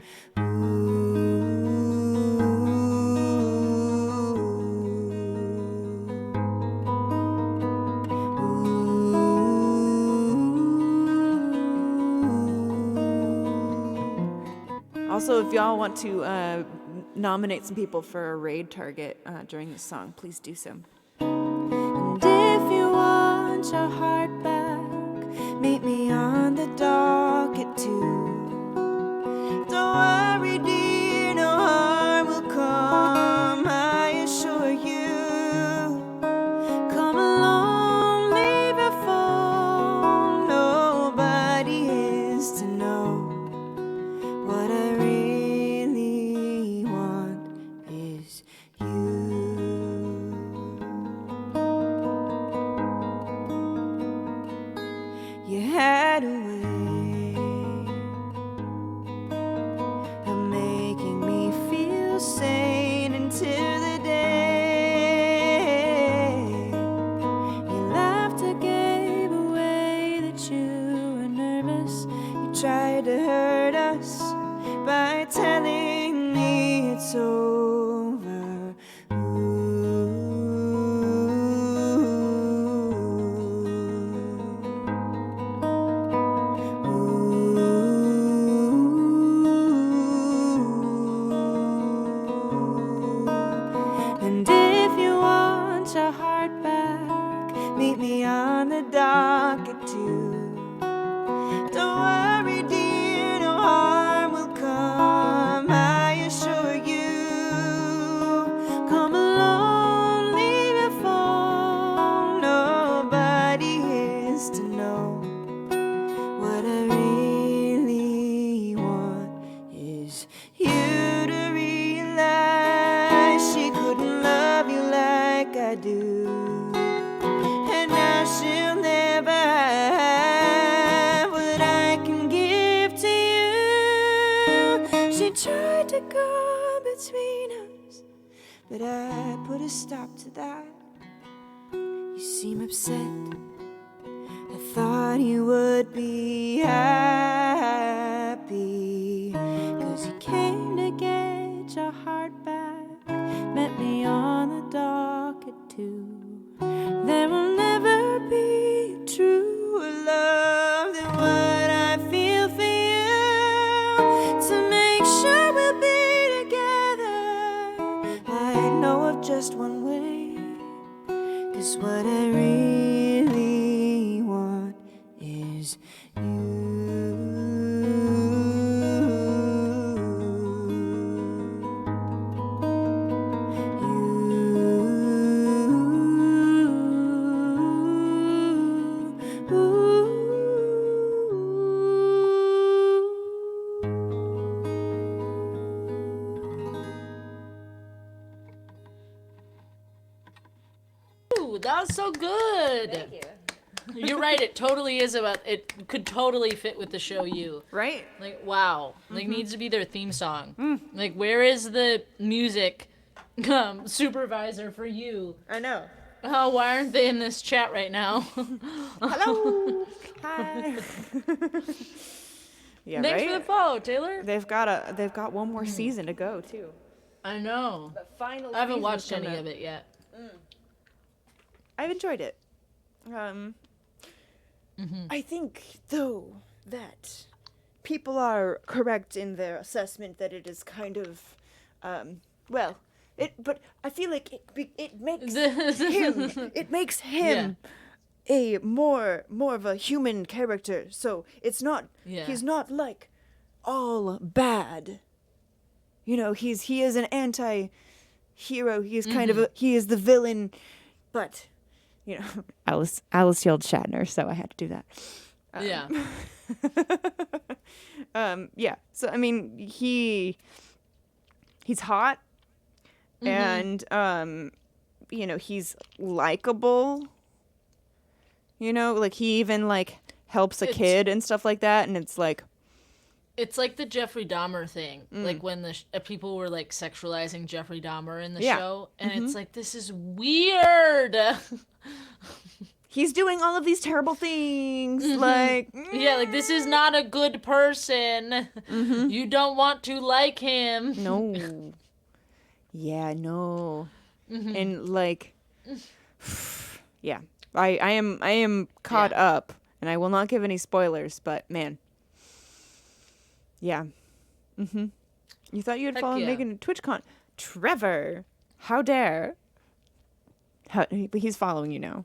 Also, if y'all want to nominate some people for a raid target during this song, please do so. And if you want your heart back, meet me on the docket too. Don't worry, dear, no harm will come, I assure you. Come along, leave your phone, nobody is to know. What I really want is you. You had a way of making me feel sane until the day you laughed or gave away that you were nervous. You tried to hurt us by telling me it's over. And if you want your heart back, meet me on the docket too. Don't worry, dear, no harm will come, I assure you. Come along, leave your phone, nobody is to know. What I really want is you to realize she couldn't love you like I do. And now she'll never have what I can give to you. She tried to go between us, but I put a stop to that. You seem upset. I thought you would be happy, 'cause you came to get your heart back. Met me on the docket too. so good. Thank you. You're right. It totally is about. It could totally fit with the show. You Right? like wow. Like needs to be their theme song. Like where is the music supervisor for you? I know. Oh, why aren't they in this chat right now? Hello. Hi. Yeah, Thanks right? for the follow, Taylor. They've got one more season to go too. I know. The final. I haven't watched any of it yet. I've enjoyed it. I think though that people are correct in their assessment that it is kind of, well, but I feel like it makes him. It makes him. A more of a human character, so it's not he's not like all bad. You know, he is an anti-hero. He is kind of he is the villain, but you know, Alice yelled Shatner, so I had to do that. Yeah. So I mean, he's hot, and you know, he's likable. You know, like he even like helps a kid and stuff like that, and it's like the Jeffrey Dahmer thing, like when the people were like sexualizing Jeffrey Dahmer in the show, and it's like this is weird. He's doing all of these terrible things, like like this is not a good person. You don't want to like him. No. Yeah, no. And like, yeah. I am caught up, and I will not give any spoilers, but man. Yeah. You thought you had followed Megan at TwitchCon. Trevor, how dare. But he's following you now.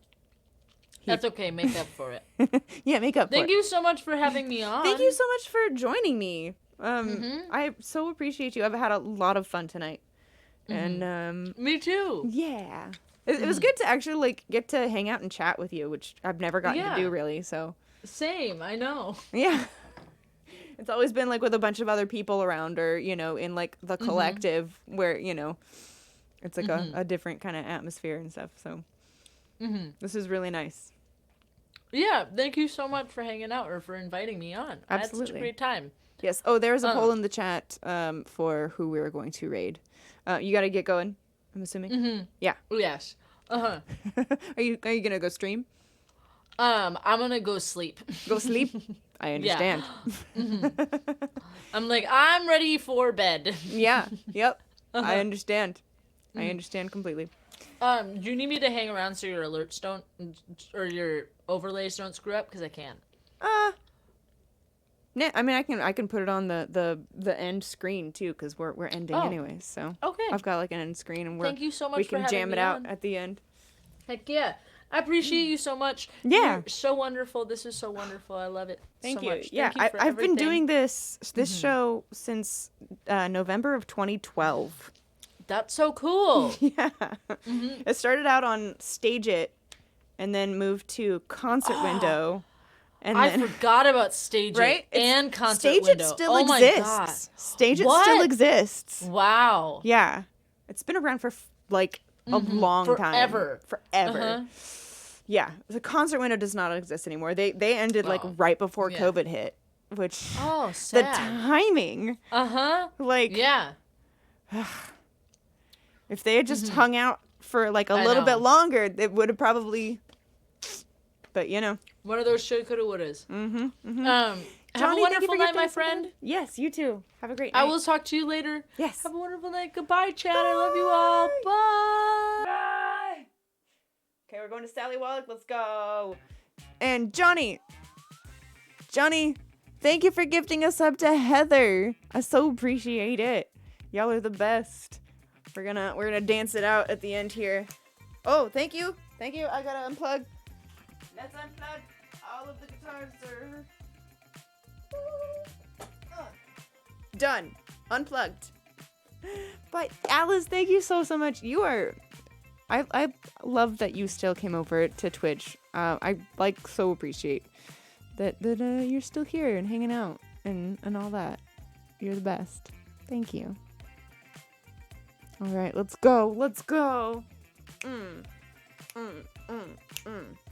That's okay, make up for it. Yeah, make up for it. Thank you so much for having me on. Thank you so much for joining me. I so appreciate you. I've had a lot of fun tonight. And me too. Yeah. It was good to actually like get to hang out and chat with you, which I've never gotten to do really, so. Same, I know. Yeah. It's always been like with a bunch of other people around, or, you know, in like the collective where, you know, it's like a different kind of atmosphere and stuff, so. This is really nice. Yeah, thank you so much for hanging out or for inviting me on. Absolutely. I had such a great time. Yes. Oh, there was a poll in the chat for who we were going to raid. You got to get going, I'm assuming? Yeah. Yes. Are you going to go stream? I'm going to go sleep. Go sleep? I understand. I'm like, I'm ready for bed. Yeah. Yep. I understand. I understand completely. Do you need me to hang around so your alerts don't, or your overlays don't screw up? Because I can. Nah, I mean, I can put it on the end screen too, because we're ending anyways. So okay, I've got like an end screen, and thank you so much. We can for jam it me out on. at the end. Heck yeah! I appreciate you so much. Yeah, you're so wonderful. This is so wonderful. I love it. Thank so you. Much. Yeah, Thank you I've been doing this show since November of 2012. That's so cool. Yeah, it started out on Stage It, and then moved to Concert Window. And I forgot about Stage It and Concert Stage Window. It still exists. Stage It still exists. Wow. Yeah, it's been around for like a long time. Forever. Yeah, the Concert Window does not exist anymore. They ended like right before COVID hit, which sad. The timing. Like if they had just hung out for like a little bit longer, it would have probably. But you know, one of those should, coulda, wouldas. Have Johnny, a wonderful night, my friend. Yes, you too. Have a great night. I will talk to you later. Yes. Have a wonderful night. Goodbye, chat. I love you all. Bye. Bye. Okay, we're going to Sally Wallach. Let's go. And Johnny, thank you for gifting us up to Heather. I so appreciate it. Y'all are the best. We're gonna dance it out at the end here. Oh, thank you. I gotta unplug. Let's unplug all of the guitars, sir. Done. Unplugged. But Alice, thank you so much. You are. I love that you still came over to Twitch. I like so appreciate that you're still here and hanging out and all that. You're the best. Thank you. All right, let's go. mm, mm, mm.